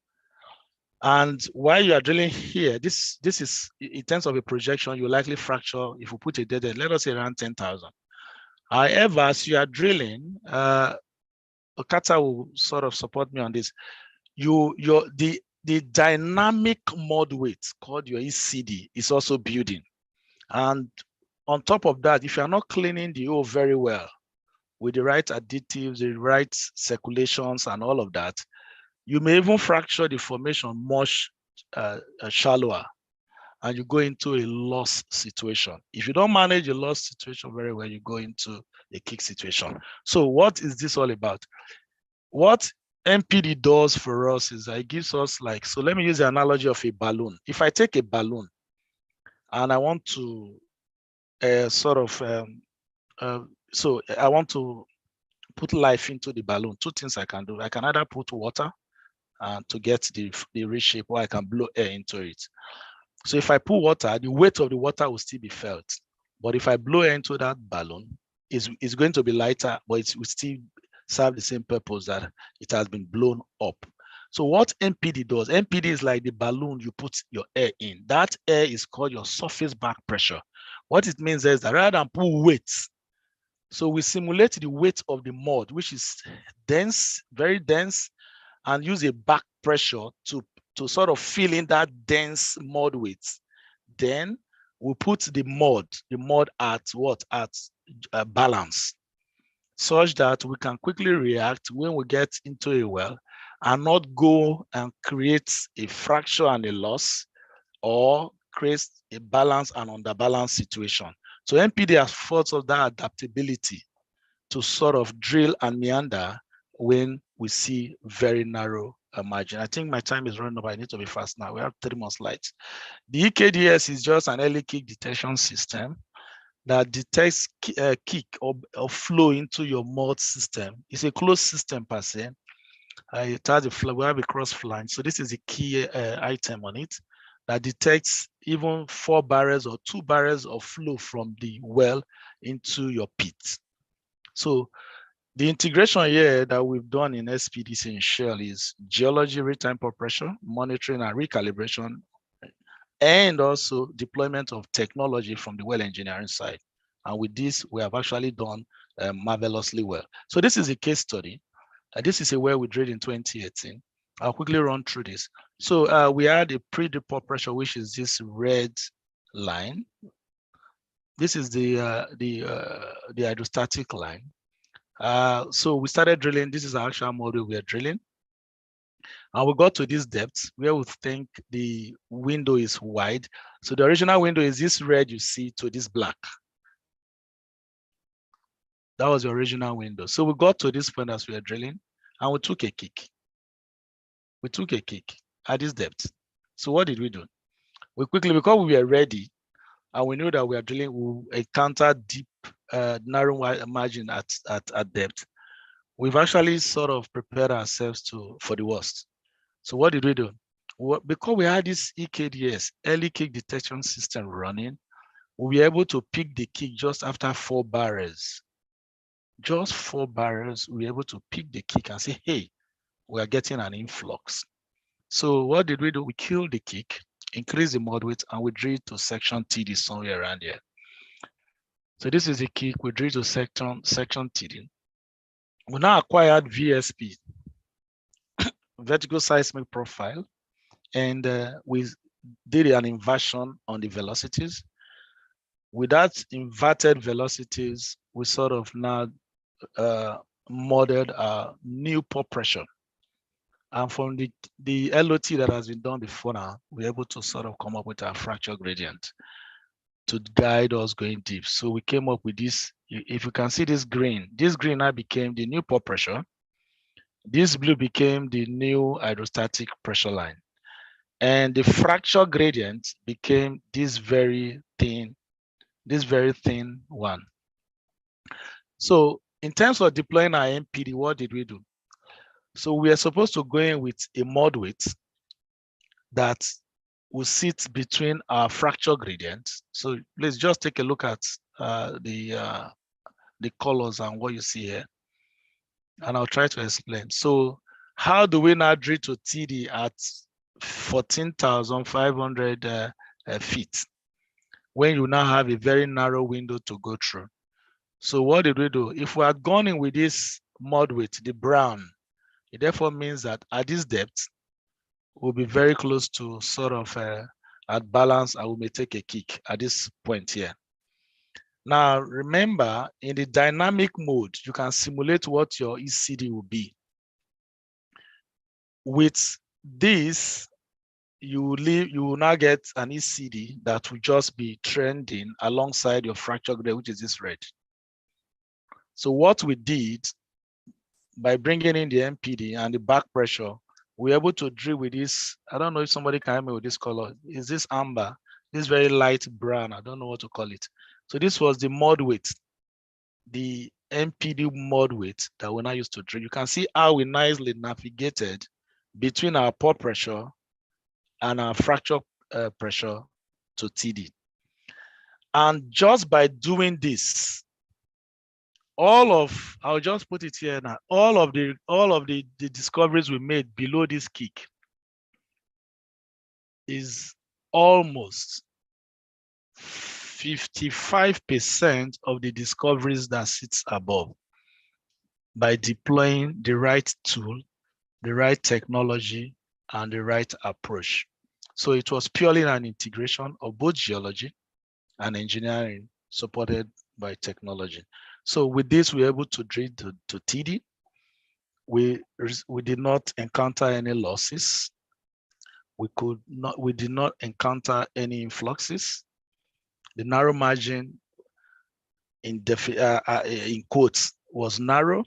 And while you are drilling here, this is, in terms of a projection, you likely fracture, if you put a dead end, let us say around 10,000. However, as you are drilling, Okata will sort of support me on this. The dynamic mod weight, called your ECD, is also building. And on top of that, if you're not cleaning the ore very well with the right additives, the right circulations and all of that, you may even fracture the formation much shallower, and you go into a loss situation. If you don't manage a loss situation very well, you go into a kick situation. So what is this all about? What MPD does for us is that it gives us, like, so let me use the analogy of a balloon. If I take a balloon and I want to so I want to put life into the balloon, two things I can do. I can either put water to get the reshape, or I can blow air into it. So if I put water, the weight of the water will still be felt. But if I blow air into that balloon, it's going to be lighter, but it will still serve the same purpose that it has been blown up. So what MPD does, MPD is like the balloon you put your air in. That air is called your surface back pressure. What it means is that rather than put weights, so we simulate the weight of the mud, which is dense, very dense, and use a back pressure to sort of fill in that dense mud weight. Then we put the mud at what? At balance, such that we can quickly react when we get into a well and not go and create a fracture and a loss, or create a balance and underbalance situation. So MPD affords us that adaptability to sort of drill and meander when we see very narrow margin. I think my time is running up. I need to be fast now. We have 3 more slides. The EKDS is just an early kick detection system that detects kick or flow into your mud system. It's a closed system per se. It has we have a cross flange. So this is a key item on it that detects even 4 barrels or 2 barrels of flow from the well into your pit. So the integration here that we've done in SPDC in Shell is geology, real-time pressure, monitoring and recalibration, and also deployment of technology from the well engineering side. And with this, we have actually done marvelously well. So this is a case study. This is a well we drilled in 2018. I'll quickly run through this. So we had a pre-depot pressure, which is this red line. This is the hydrostatic line. So we started drilling. This is our actual model we are drilling. And we got to this depth where we think the window is wide. So the original window is this red you see to this black. That was the original window. So we got to this point as we are drilling, and we took a kick. We took a kick at this depth. So what did we do? We quickly, because we were ready, and we knew that we are drilling, we encounter deep, narrow margin at depth. We've actually sort of prepared ourselves for the worst. So what did we do? Because we had this EKDS, early kick detection system running, we were able to pick the kick just after 4 barrels. Just 4 barrels, we were able to pick the kick and say, hey, we are getting an influx. So what did we do? We killed the kick, increased the mud weight, and we drilled to section TD somewhere around here. So this is the kick, we drilled to section TD. We now acquired VSP, vertical seismic profile, and we did an inversion on the velocities. With that inverted velocities, we sort of now modeled a new pore pressure. And from the LOT that has been done before now, we're able to sort of come up with a fracture gradient to guide us going deep. So we came up with this. If you can see this green now became the new pore pressure. This blue became the new hydrostatic pressure line. And the fracture gradient became this very thin one. So in terms of deploying our MPD, what did we do? So we are supposed to go in with a mud weight that will sit between our fracture gradient. So let's just take a look at the the colors and what you see here. And I'll try to explain. So how do we now drill to TD at 14,500 feet when you now have a very narrow window to go through? So what did we do? If we had gone in with this mud width, the brown, it therefore means that at this depth, we'll be very close to sort of at balance, and we may take a kick at this point here. Now, remember, in the dynamic mode, you can simulate what your ECD will be. With this, you will now get an ECD that will just be trending alongside your fracture grade, which is this red. So what we did by bringing in the MPD and the back pressure, we're able to drill with this. I don't know if somebody can help me with this color. Is this amber? This very light brown. I don't know what to call it. So this was the mud width, the MPD mud width that we now used to drill. You can see how we nicely navigated between our pore pressure and our fracture pressure to TD. And just by doing this, I'll just put it here now, all of the discoveries we made below this kick is almost 55% of the discoveries that sits above by deploying the right tool, the right technology, and the right approach. So it was purely an integration of both geology and engineering supported by technology. So with this, we were able to drill to TD. We did not encounter any losses. We did not encounter any influxes. The narrow margin in quotes was narrow.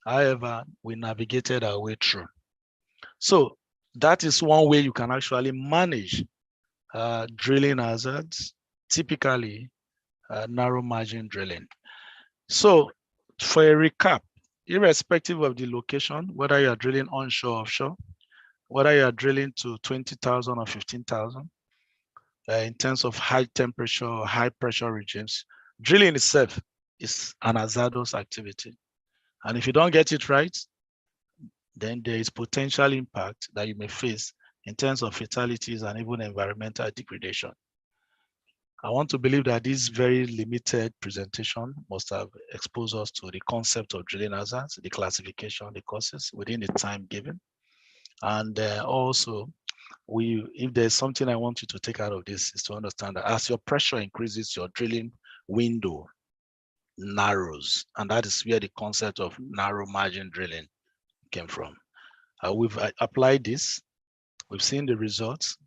However, we navigated our way through. So that is one way you can actually manage drilling hazards, typically narrow margin drilling. So for a recap, irrespective of the location, whether you are drilling onshore or offshore, whether you are drilling to 20,000 or 15,000, in terms of high temperature or high pressure regimes, drilling itself is an hazardous activity. And if you don't get it right, then there is potential impact that you may face in terms of fatalities and even environmental degradation. I want to believe that this very limited presentation must have exposed us to the concept of drilling hazards, the classification, the causes within the time given. And also, if there's something I want you to take out of this, is to understand that as your pressure increases, your drilling window narrows. And that is where the concept of narrow margin drilling came from. We've applied this, we've seen the results,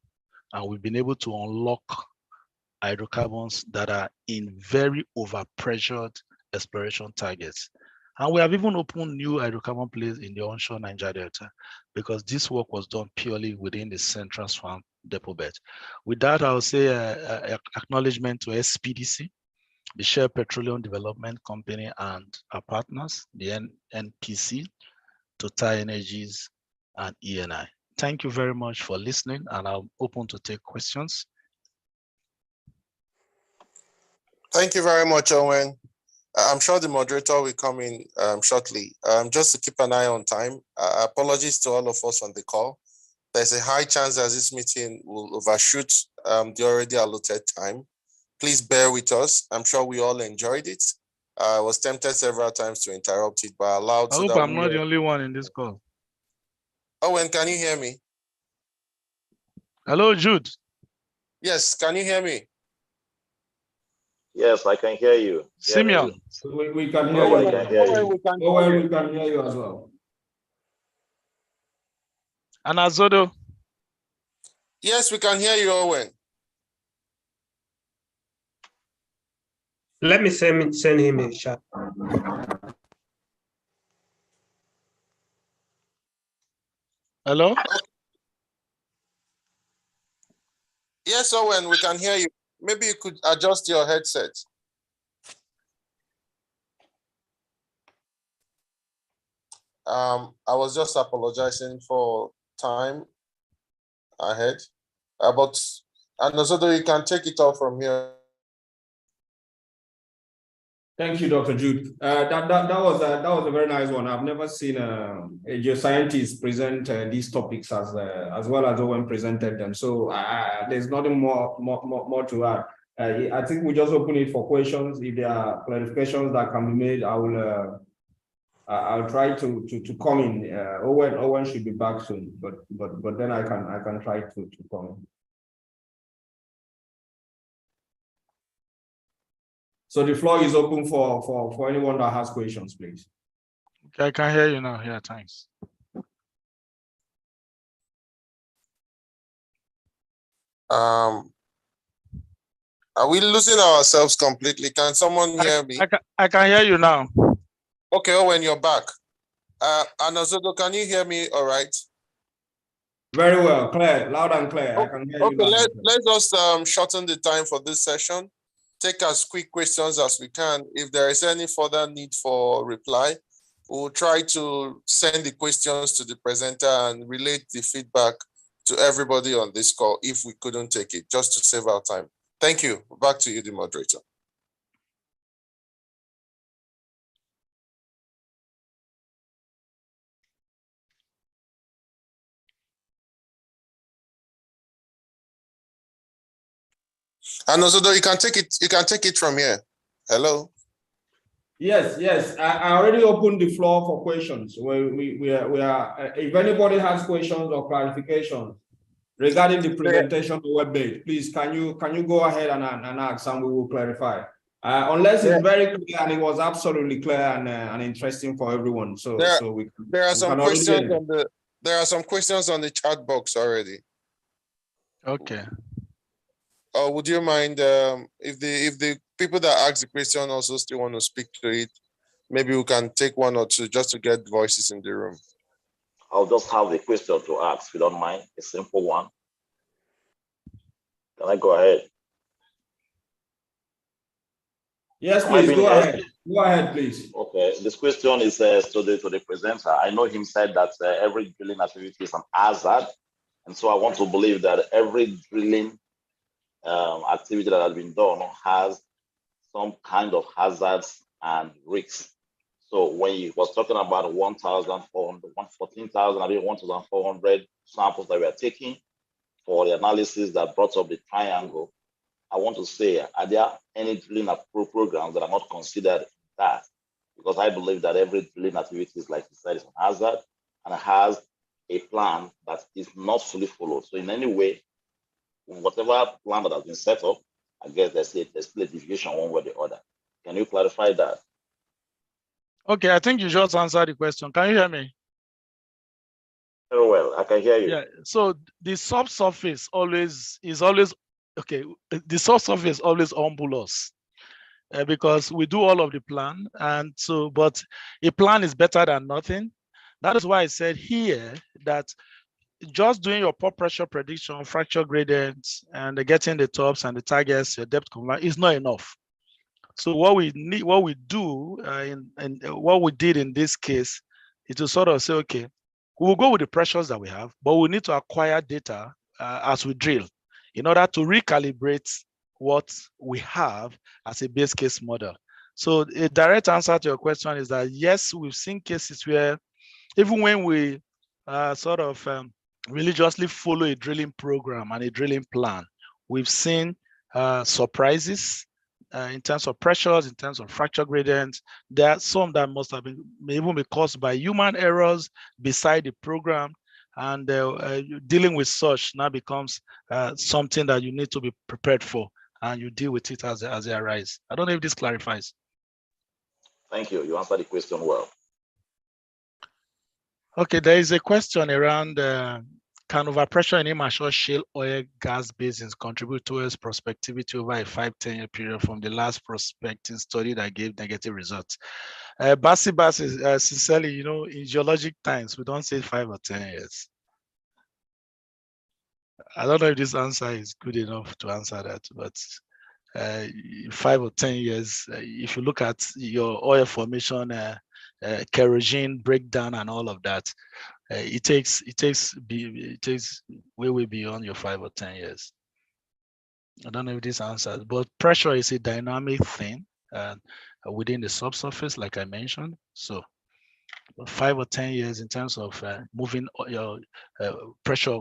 and we've been able to unlock hydrocarbons that are in very overpressured exploration targets. And we have even opened new hydrocarbon plays in the onshore Niger Delta because this work was done purely within the Central Swamp Depot bed. With that, I'll say acknowledgement to SPDC, the Shell Petroleum Development Company, and our partners, the NPC, Total Energies, and ENI. Thank you very much for listening, and I'm open to take questions.
Thank you very much, Owen. I'm sure the moderator will come in shortly. Just to keep an eye on time, apologies to all of us on the call. There's a high chance that this meeting will overshoot the already allotted time. Please bear with us. I'm sure we all enjoyed it. I was tempted several times to interrupt it, but allowed.
I hope I'm not the only one in this call.
Owen, can you hear me?
Hello, Jude.
Yes, can you hear me?
Yes, I can hear you.
Simeon.
We can hear you.
I can hear you.
Owen, we can hear you as well.
And Azodo.
Yes, we can hear you, Owen.
Let me send him a chat.
Hello?
Yes, Owen, we can hear you. Maybe you could adjust your headset. I was just apologizing for time ahead. But and also, you can take it off from here.
Thank you, Dr. Jude. That was a very nice one. I've never seen a geoscientist present these topics as well as Owen presented them. So there's nothing more to add. I think we just open it for questions. If there are clarifications that can be made, I'll try to come in. Owen should be back soon, but then I can try to come in. So the floor is open for anyone that has questions, please.
Okay, I can hear you now. Yeah, thanks.
Are we losing ourselves completely? Can someone hear me?
I can hear you now.
Okay, Owen, you're back. Anazodo, can you hear me all right?
Very well, clear, loud and clear. I can hear you.
Okay, let's just shorten the time for this session. Take as quick questions as we can. If there is any further need for reply, we'll try to send the questions to the presenter and relate the feedback to everybody on this call if we couldn't take it, just to save our time. Thank you. Back to you, the moderator. And also, though, you can take it from here. Hello.
Yes. I already opened the floor for questions. We are. If anybody has questions or clarifications regarding the presentation of web-based, please can you go ahead and ask, and we will clarify. Unless it's very clear and it was absolutely clear and interesting for everyone. So
there are some questions on the chat box already.
Okay.
Would you mind if the people that ask the question also still want to speak to it, maybe we can take one or two just to get voices in the room.
I'll just have a question to ask, if you don't mind, a simple one. Can I go ahead?
Yes, please go ahead. Go ahead, please.
Okay, this question is to the presenter. I know him said that every drilling activity is an hazard, and so I want to believe that every drilling activity that has been done has some kind of hazards and risks. So when he was talking about 1,400, 14,000, I mean 1,400 samples that we are taking for the analysis that brought up the triangle, I want to say, are there any drilling programs that are not considered that? Because I believe that every drilling activity is, like you said, is an hazard and has a plan that is not fully followed. So in any way, whatever plan that has been set up, I guess there's still a deviation one way or the other. Can you clarify that?
Okay, I think you just answered the question. Can you hear me?
Very well, I can hear you.
Yeah, so the subsurface is always okay. The subsurface always humble us because we do all of the plan, and so but a plan is better than nothing. That is why I said here that just doing your pore pressure prediction, fracture gradients, and getting the tops and the targets, your depth combined is not enough. So what we need, what we do, and what we did in this case, is to sort of say, okay, we will go with the pressures that we have, but we need to acquire data as we drill in order to recalibrate what we have as a base case model. So a direct answer to your question is that yes, we've seen cases where even when we sort of religiously follow a drilling program and a drilling plan, we've seen surprises in terms of pressures, in terms of fracture gradients. There are some that must have been, may even be caused by human errors beside the program, and dealing with such now becomes something that you need to be prepared for, and you deal with it as they arise. I don't know if this clarifies.
Thank you. You answered the question well.
Okay, there is a question around can overpressure in immature shale oil gas basins contribute towards prospectivity over a 5-10 year period from the last prospecting study that gave negative results? Bassi, sincerely, you know, in geologic times, we don't say 5 or 10 years. I don't know if this answer is good enough to answer that, but 5 or 10 years, if you look at your oil formation, kerosene breakdown and all of that, it takes way beyond your 5 or 10 years. I don't know if this answers, but pressure is a dynamic thing. within the subsurface, like I mentioned. So 5 or 10 years in terms of moving your pressure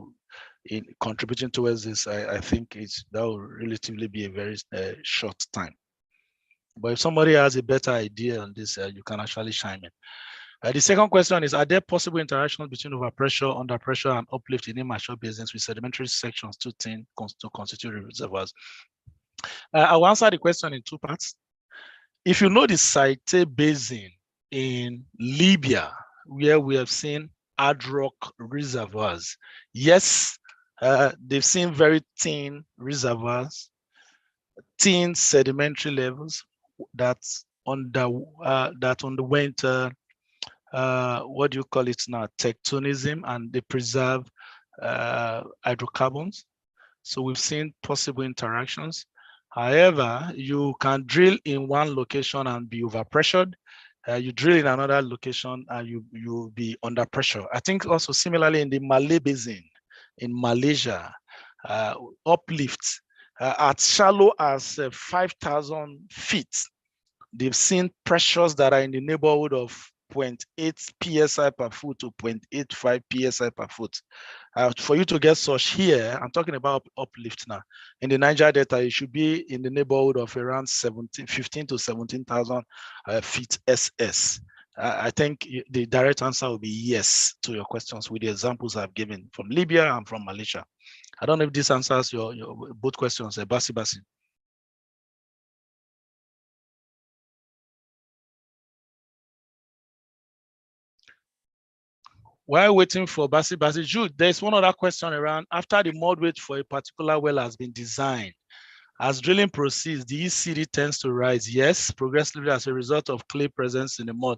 in contributing towards this, I think that will relatively be a very short time. But if somebody has a better idea on this, you can actually chime in. The second question is, are there possible interactions between overpressure, underpressure, and uplift in immature basins with sedimentary sections too thin to constitute reservoirs? I'll answer the question in 2 parts. If you know the Saite Basin in Libya, where we have seen hard rock reservoirs, yes, they've seen very thin reservoirs, thin sedimentary levels that underwent what do you call it now, tectonism, and they preserve hydrocarbons. So we've seen possible interactions. However, you can drill in one location and be overpressured. You drill in another location and you'll be under pressure. I think also similarly in the Malay Basin in Malaysia, uplift at shallow as 5,000 feet, they've seen pressures that are in the neighborhood of 0.8 psi per foot to 0.85 psi per foot. For you to get such here, I'm talking about uplift now. In the Niger Delta, it should be in the neighborhood of around 15 to 17,000 feet SS. I think the direct answer will be yes to your questions with the examples I've given from Libya and from Malaysia. I don't know if this answers your both questions, Basi. While waiting for Basi, Jude, there's one other question around after the mud weight for a particular well has been designed. As drilling proceeds, the ECD tends to rise, yes, progressively as a result of clay presence in the mud.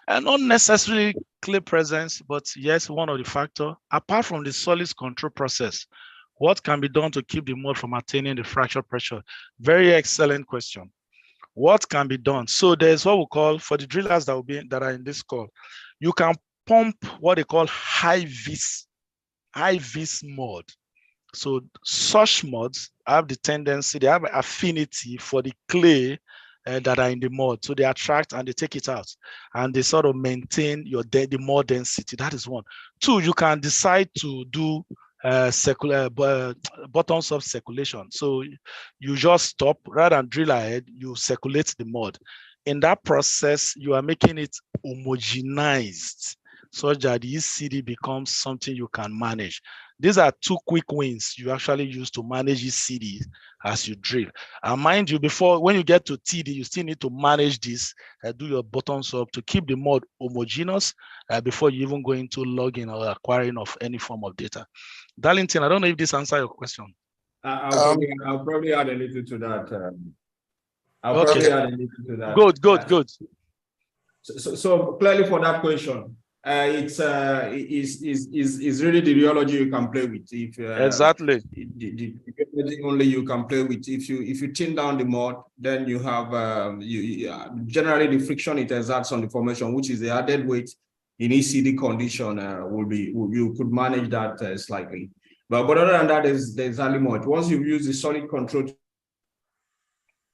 And not necessarily clay presence, but yes, one of the factors. Apart from the solids control process, what can be done to keep the mud from attaining the fracture pressure? Very excellent question. What can be done? So there's what we call, for the drillers that are in this call, you can pump what they call high vis mud. So such muds have the tendency, they have an affinity for the clay that are in the mud. So they attract and they take it out and they sort of maintain the mud density. That is one. 2, you can decide to do bottoms up circulation. So you just stop rather than drill ahead, you circulate the mud. In that process, you are making it homogenized such that the ECD becomes something you can manage. These are 2 quick wins you actually use to manage ECD as you drill. And mind you, when you get to TD, you still need to manage this, do your bottoms up to keep the mud homogeneous before you even go into logging or acquiring of any form of data. Darlington, I don't know if this answers your question.
I'll probably add a little to that.
Good.
So clearly for that question, it's really the rheology you can play with. If
exactly
the only you can play with. If you thin down the mud, then you have generally the friction it exerts on the formation, which is the added weight in ECD condition, you could manage that slightly. But other than that, there's hardly much. Once you've used the solid control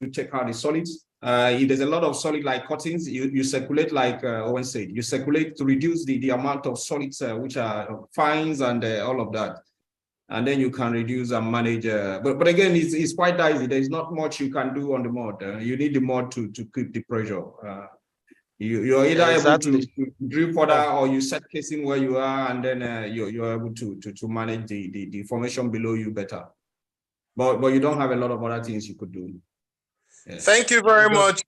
to take out the solids, if there's a lot of solid like cuttings, you circulate like Owen said, you circulate to reduce the amount of solids which are fines and all of that. And then you can reduce and manage. But again, it's quite dicey. There's not much you can do on the mud. You need the mud to keep the pressure. You're either able to drill further or you set casing where you are, and then you're able to manage the formation below you better. But you don't have a lot of other things you could do. Yeah.
Thank you very much.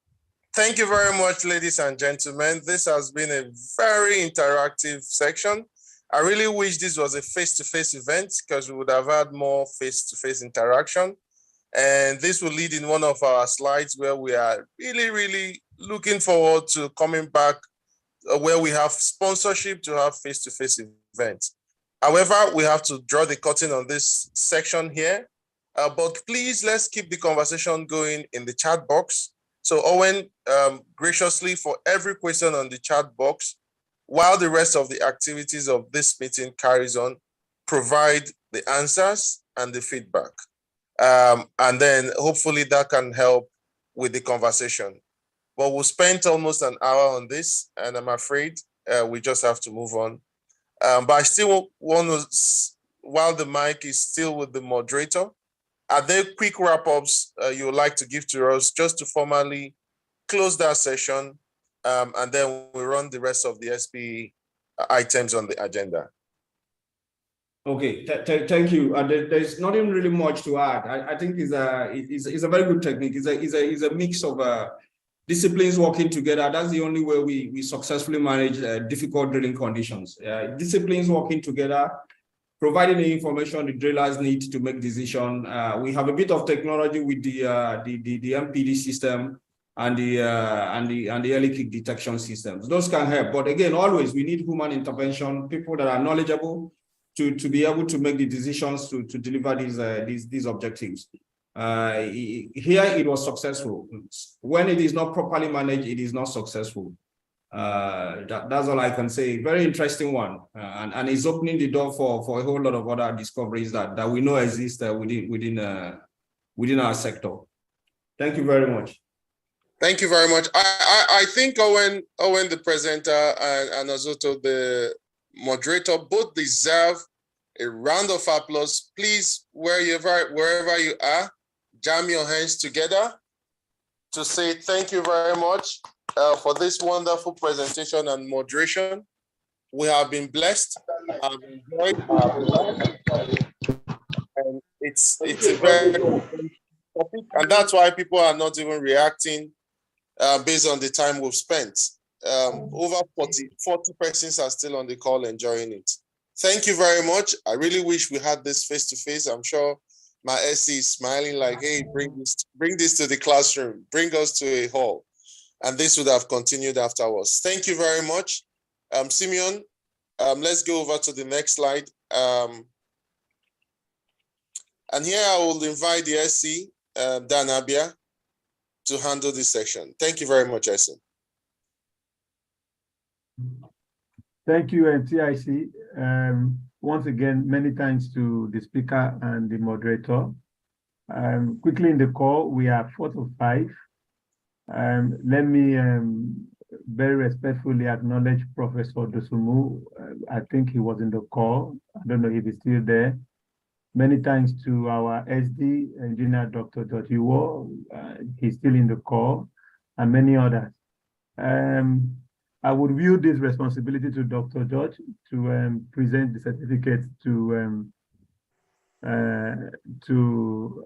Thank you very much, ladies and gentlemen. This has been a very interactive section. I really wish this was a face-to-face event because we would have had more face-to-face interaction. And this will lead in one of our slides where we are really, really looking forward to coming back where we have sponsorship to have face-to-face events. However, we have to draw the curtain on this section here. But please, let's keep the conversation going in the chat box. So Owen, graciously for every question on the chat box, while the rest of the activities of this meeting carries on, provide the answers and the feedback. And then hopefully that can help with the conversation. But we spent almost an hour on this, and I'm afraid we just have to move on. But I still want to, while the mic is still with the moderator, are there quick wrap-ups you would like to give to us just to formally close that session, and then we run the rest of the SPE items on the agenda?
Okay, thank you. There's not even really much to add. I think it's a very good technique. It's a mix of disciplines working together. That's the only way we successfully manage difficult drilling conditions. Disciplines working together, providing the information the drillers need to make decision. We have a bit of technology with the MPD system and the early kick detection systems. Those can help, but again, always we need human intervention, people that are knowledgeable to be able to make the decisions to deliver these objectives. Here it was successful. When it is not properly managed, it is not successful. That's all I can say. Very interesting one, and it's opening the door for a whole lot of other discoveries that we know exist within our sector. Thank you very much.
Thank you very much. I think Owen, the presenter, and Azoto, the moderator, both deserve a round of applause. Please, wherever you are, jam your hands together to say thank you very much for this wonderful presentation and moderation. We have been blessed. I've enjoyed and it's a very topic, and that's why people are not even reacting based on the time we've spent. Over 40 persons are still on the call enjoying it. Thank you very much. I really wish we had this face-to-face. I'm sure my SC is smiling like, hey, bring this to the classroom, bring us to a hall. And this would have continued afterwards. Thank you very much. Simeon, let's go over to the next slide. And here I will invite the SC, Dan Abia, to handle this section. Thank you very much, SC.
Thank you, TIC. Once again, many thanks to the speaker and the moderator. Quickly in the call, we are 4 to 5. Let me very respectfully acknowledge Professor Dosumu. I think he was in the call. I don't know if he's still there. Many thanks to our SD engineer, Dr. George Iwo. He's still in the call, and many others. I would view this responsibility to Dr. George to present the certificate to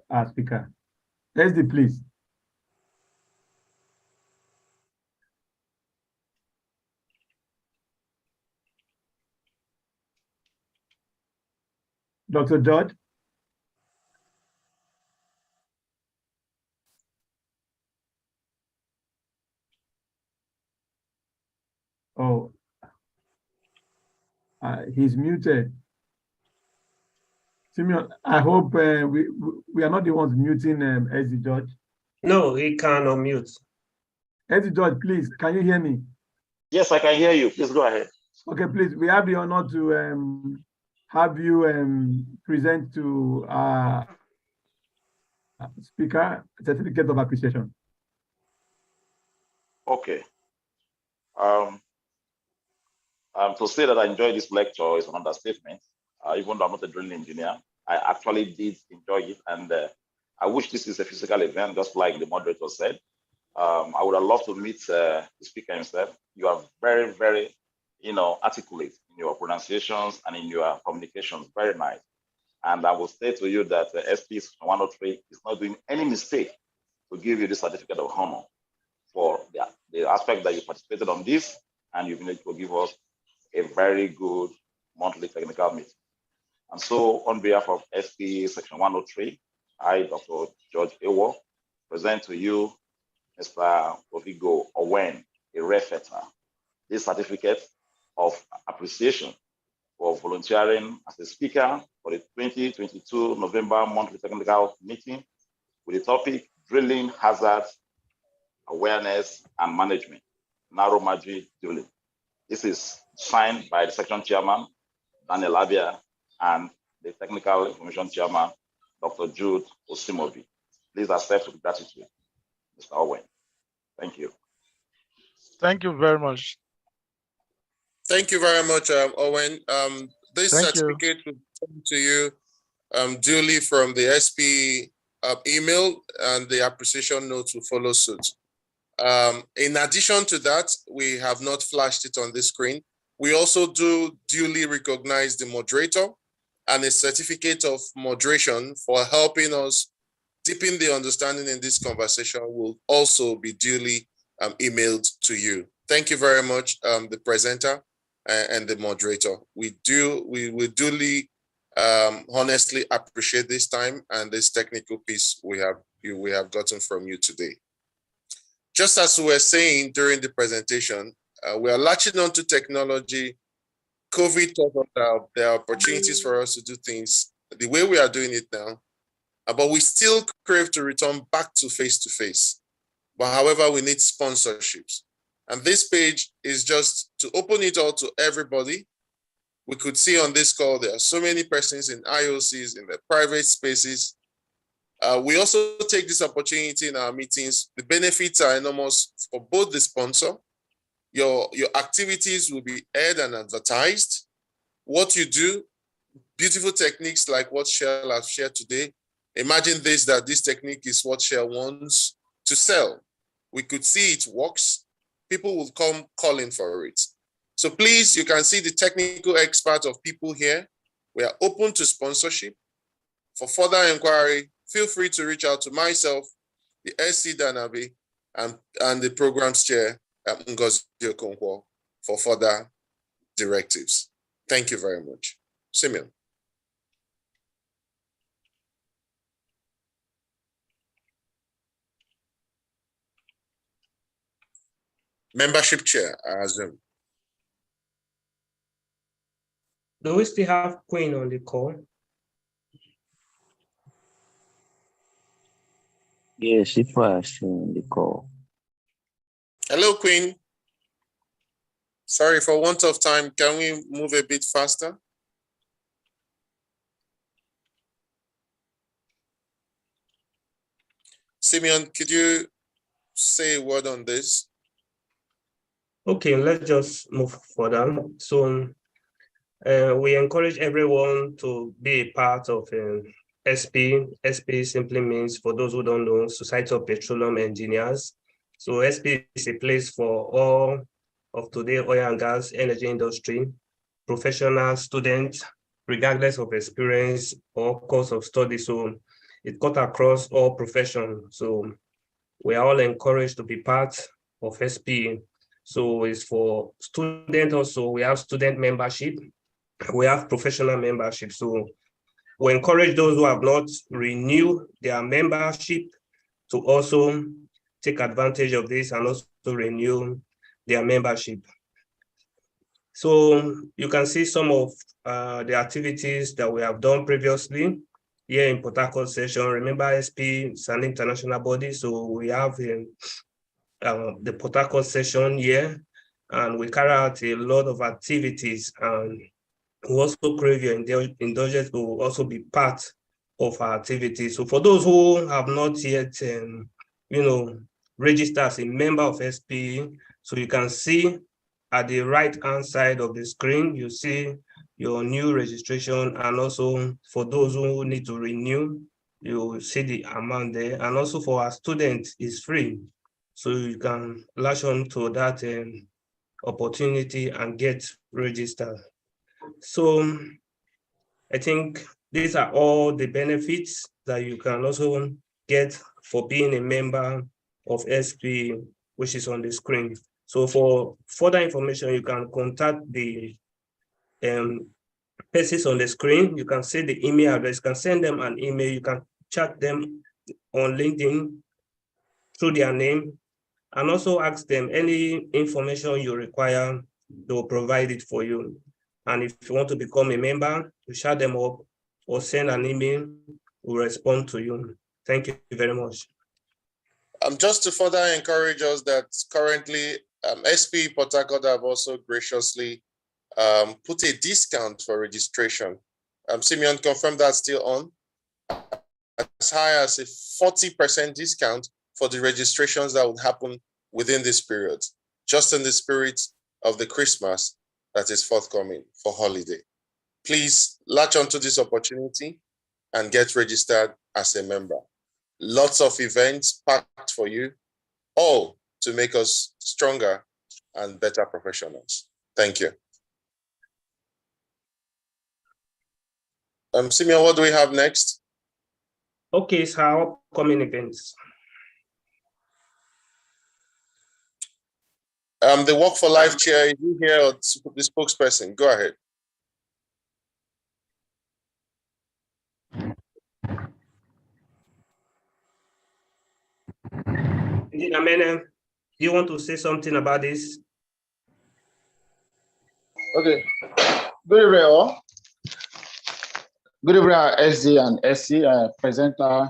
our speaker. SD, please. Dr. George? Oh, he's muted. Simeon, I hope we are not the ones muting SD George.
No, he can unmute.
SD George, please, can you hear me?
Yes, I can hear you. Please go ahead.
Okay, please, we have the honor to have you present to our speaker certificate of appreciation.
Okay. To say that I enjoyed this lecture is an understatement. Even though I'm not a drilling engineer, I actually did enjoy it, and I wish this is a physical event, just like the moderator said. I would have loved to meet the speaker himself. You are very, very, articulate in your pronunciations and in your communications. Very nice. And I will say to you that SPE 103 is not doing any mistake to give you the certificate of honor for the aspect that you participated on this, and you've been able to give us a very good monthly technical meeting. And so on behalf of SPE section 103, I, Dr. George Iwo, present to you Mr. Ovigo Owen Irefeta, this certificate of appreciation for volunteering as a speaker for the 2022 November monthly technical meeting with the topic Drilling Hazards, Awareness and Management, Narrow Margin Drilling. This is signed by the section chairman, Daniel Abia, and the technical information chairman, Dr. Jude Osimobi. Please accept with gratitude, Mr. Owen. Thank you.
Thank you very much.
Thank you very much, Owen. This
Thank you.
certificate will come to you duly from the SPE email, and the appreciation notes will follow suit. In addition to that, we have not flashed it on the screen. We also do duly recognize the moderator, and a certificate of moderation for helping us deepen the understanding in this conversation will also be duly emailed to you. Thank you very much, the presenter and the moderator. We duly honestly appreciate this time and this technical piece we have gotten from you today. Just as we were saying during the presentation, we are latching onto technology. COVID taught us that there are opportunities for us to do things the way we are doing it now, but we still crave to return back to face-to-face. But however, we need sponsorships. And this page is just to open it all to everybody. We could see on this call, there are so many persons in IOCs, in the private spaces. We also take this opportunity in our meetings. The benefits are enormous for both the sponsor. Your activities will be aired and advertised. What you do, beautiful techniques like what Shell has shared today. Imagine that this technique is what Shell wants to sell. We could see it works. People will come calling for it. So please, you can see the technical expert of people here. We are open to sponsorship. For further inquiry, feel free to reach out to myself, the SC Danabe, and the program's chair, Ngozi Okonkwo, for further directives. Thank you very much. Simeon. Membership chair, I assume.
Do we still have Queen on the call?
Yes, she was on the call.
Hello, Queen. Sorry, for want of time, can we move a bit faster? Simeon, could you say a word on this?
Okay, let's just move further. So we encourage everyone to be a part of SPE. SPE simply means, for those who don't know, Society of Petroleum Engineers. So SPE is a place for all of today oil and gas energy industry, professional students, regardless of experience or course of study. So it cut across all professions. So we are all encouraged to be part of SPE. So it's for students also. We have student membership. We have professional membership. So we encourage those who have not renewed their membership to also take advantage of this and also renew their membership. So you can see some of the activities that we have done previously here in Port Harcourt session. Remember, SPE is an international body, so we have the Port Harcourt session here, and we carry out a lot of activities, and we also crave your indulgence to also be part of our activities. So for those who have not yet, registered as a member of SPE, so you can see at the right-hand side of the screen, you see your new registration, and also for those who need to renew, you see the amount there, and also for our students, it's free. So you can latch on to that opportunity and get registered. So I think these are all the benefits that you can also get for being a member of SPE, which is on the screen. So for further information, you can contact the persons on the screen. You can see the email address, you can send them an email, you can chat them on LinkedIn through their name, and also ask them any information you require, they will provide it for you. And if you want to become a member, you chat them up or send an email, we'll respond to you. Thank you very much.
Just to further encourage us that currently SPE Port Harcourt have also graciously put a discount for registration. Simeon, confirm that's still on. As high as a 40% discount for the registrations that would happen within this period. just in the spirit of the Christmas that is forthcoming for holiday. Please latch onto this opportunity and get registered as a member. Lots of events packed for you, all to make us stronger and better professionals. Thank you. Simeon, what do we have next?
Okay, so our upcoming events.
The Work for Life chair, is you here or the spokesperson? Go ahead.
Amene, do you want to say something about this?
Okay. Good evening, all. Good evening, SD and SC, presenter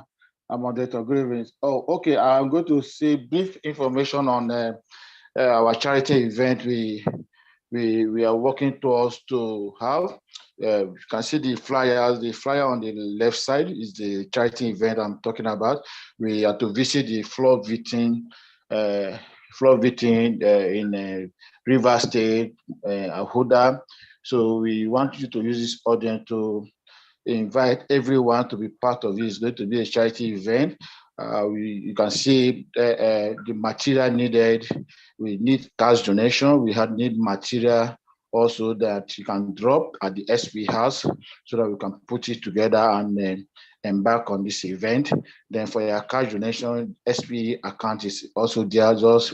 and moderator. Good evening. Oh, okay. I'm going to say brief information on our charity event we are working towards to have. You can see the flyers. The flyer on the left side is the charity event I'm talking about. We are to visit the flood victim in River State, Ahuda. So we want you to use this audience to invite everyone to be part of it. It's going to be a charity event. You can see the material needed. We need cash donation. We need material also that you can drop at the SPE house so that we can put it together and embark on this event. Then for your cash donation, SPE account is also there. Just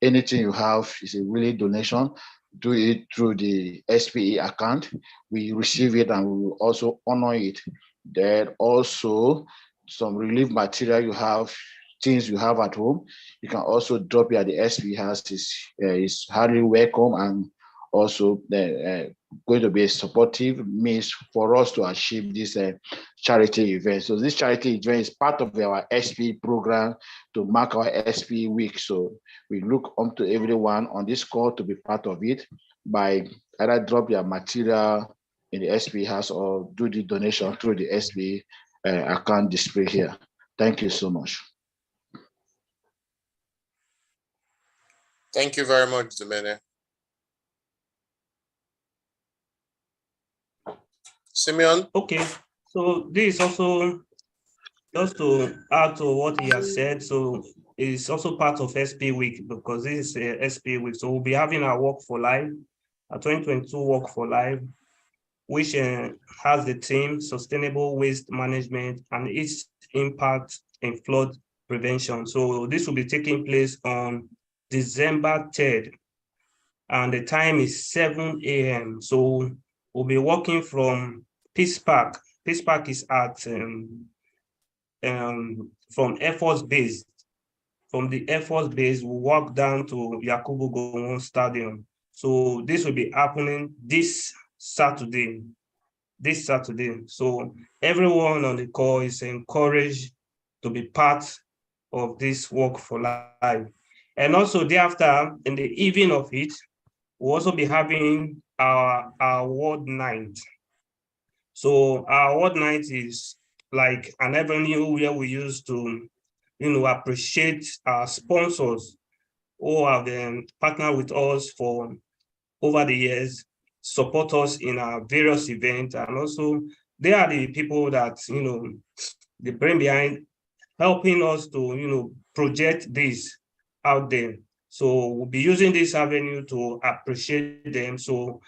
anything you have is a really donation. Do it through the SPE account. We receive it and we will also honor it. Then also some relief material you have, things you have at home, you can also drop it at the SPE house. Is highly welcome and also going to be a supportive means for us to achieve this charity event. So this charity event is part of our SPE program to mark our SPE week. So we look up to everyone on this call to be part of it by either drop your material in the SPE house or do the donation through the SPE account display here. Thank you so much.
Thank you very much, Zemene. Simeon?
Okay, so this is also, just to add to what he has said, so it's also part of SPE week because this is SPE week. So we'll be having our Work for Life, a 2022 Work for Life, which has the theme Sustainable Waste Management and its impact in flood prevention. So this will be taking place on December 3rd, and the time is 7 a.m. So we'll be working from Peace Park. Peace Park is at from Air Force Base. From the Air Force Base, we'll walk down to Yakubu Gowon Stadium. So this will be happening this Saturday. So everyone on the call is encouraged to be part of this Work for Life. And also thereafter, in the evening of it, we'll also be having our award night. So our award night is like an avenue where we use to, appreciate our sponsors who have partnered with us for over the years, support us in our various events, and also they are the people that, the brain behind helping us to, project this out there. So we'll be using this avenue to appreciate them. So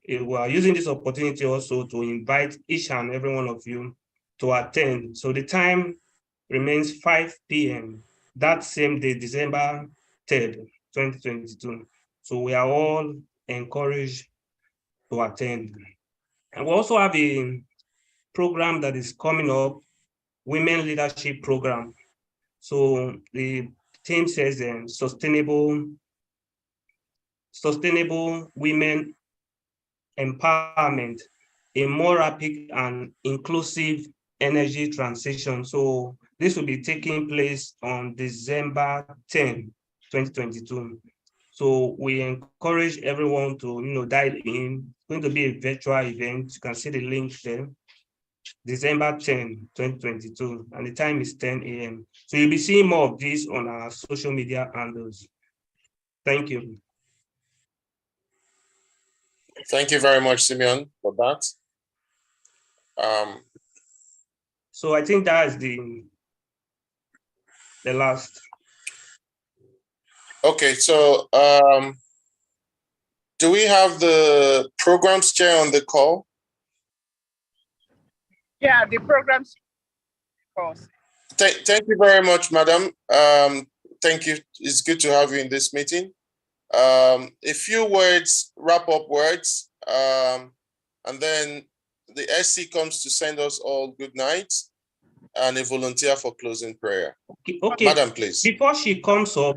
we are using this opportunity also to invite each and every one of you to attend. So the time remains 5 p.m. that same day, December 3rd, 2022. So we are all encouraged to attend. And we also have a program that is coming up, Women Leadership Program. So the theme says sustainable women empowerment, a more rapid and inclusive energy transition. So this will be taking place on December 10, 2022. So we encourage everyone to dial in. It's going to be a virtual event. You can see the link there. December 10, 2022, and the time is 10 a.m. So you'll be seeing more of this on our social media handles. Thank you.
Thank you very much, Simeon, for that.
So I think that is the last.
Okay, so do we have the programs chair on the call?
Yeah, the programs. Course.
Thank you very much, madam. Thank you. It's good to have you in this meeting. A few words, wrap-up words, and then the SC comes to send us all good night and a volunteer for closing prayer.
Okay.
Madam, please.
Before she comes up,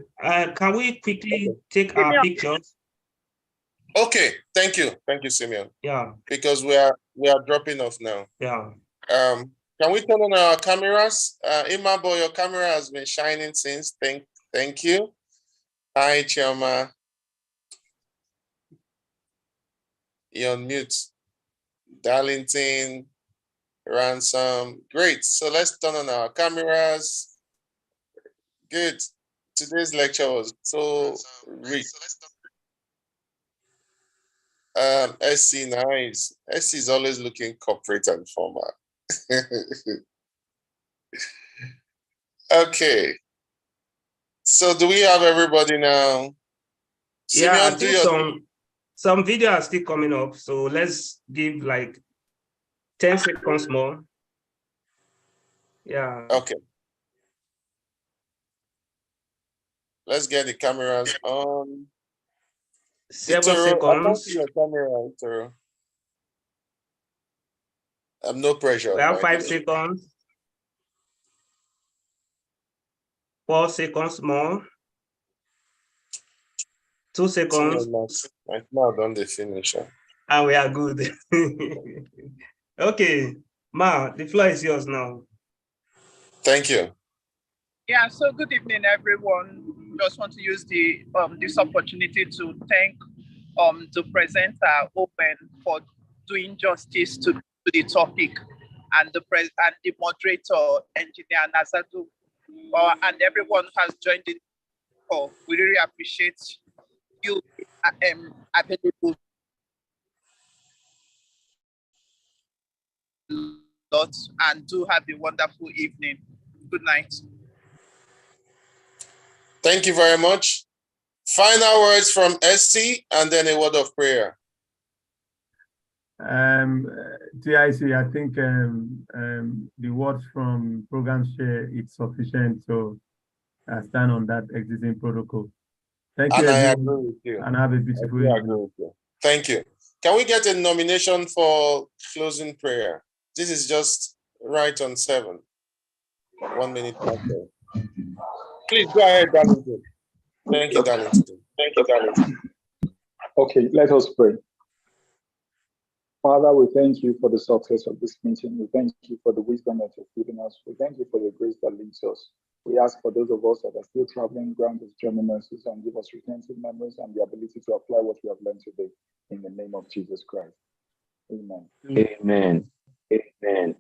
can we quickly take our pictures?
Okay, thank you. Thank you, Simeon.
Yeah.
Because we are dropping off now.
Yeah.
Can we turn on our cameras? Imabo, your camera has been shining since. Thank you. Hi, Chioma. You're on mute. Darlington, Ransom. Great. So let's turn on our cameras. Good. Today's lecture was so rich. SC, nice. SC is always looking corporate and formal. Okay. So do we have everybody now?
Yeah,
Simeon,
I think some video are still coming up. So let's give like 10 seconds more. Yeah.
Okay. Let's get the cameras on.
7
Itoro, I can't
seconds.
see your camera, Itoro. No pressure.
We have 5 seconds. 4 seconds more. 2 seconds.
Right now, done the finisher.
And we are good. Okay, Ma, the floor is yours now.
Thank you.
Yeah, so good evening, everyone. Just want to use the this opportunity to thank the presenter Open for doing justice to the topic, and the moderator, Engineer Nazadu, and everyone who has joined the call. We really appreciate you available lots, and do have a wonderful evening. Good night.
Thank you very much. Final words from SC and then a word of prayer.
TIC, I think the words from program share, it's sufficient. So I stand on that existing protocol. Thank you,
I
everyone,
agree with you.
and have a beautiful evening.
Thank you. Can we get a nomination for closing prayer? This is just right on 7. 1 minute after. Please go ahead, Darlington. Thank you, Darlington.
Thank you, Darlington. Okay, let us pray. Father, we thank you for the success of this meeting. We thank you for the wisdom that you've given us. We thank you for your grace that leads us. We ask for those of us that are still traveling, grant us journey mercies and give us retentive memories and the ability to apply what we have learned today. In the name of Jesus Christ. Amen.
Amen. Amen.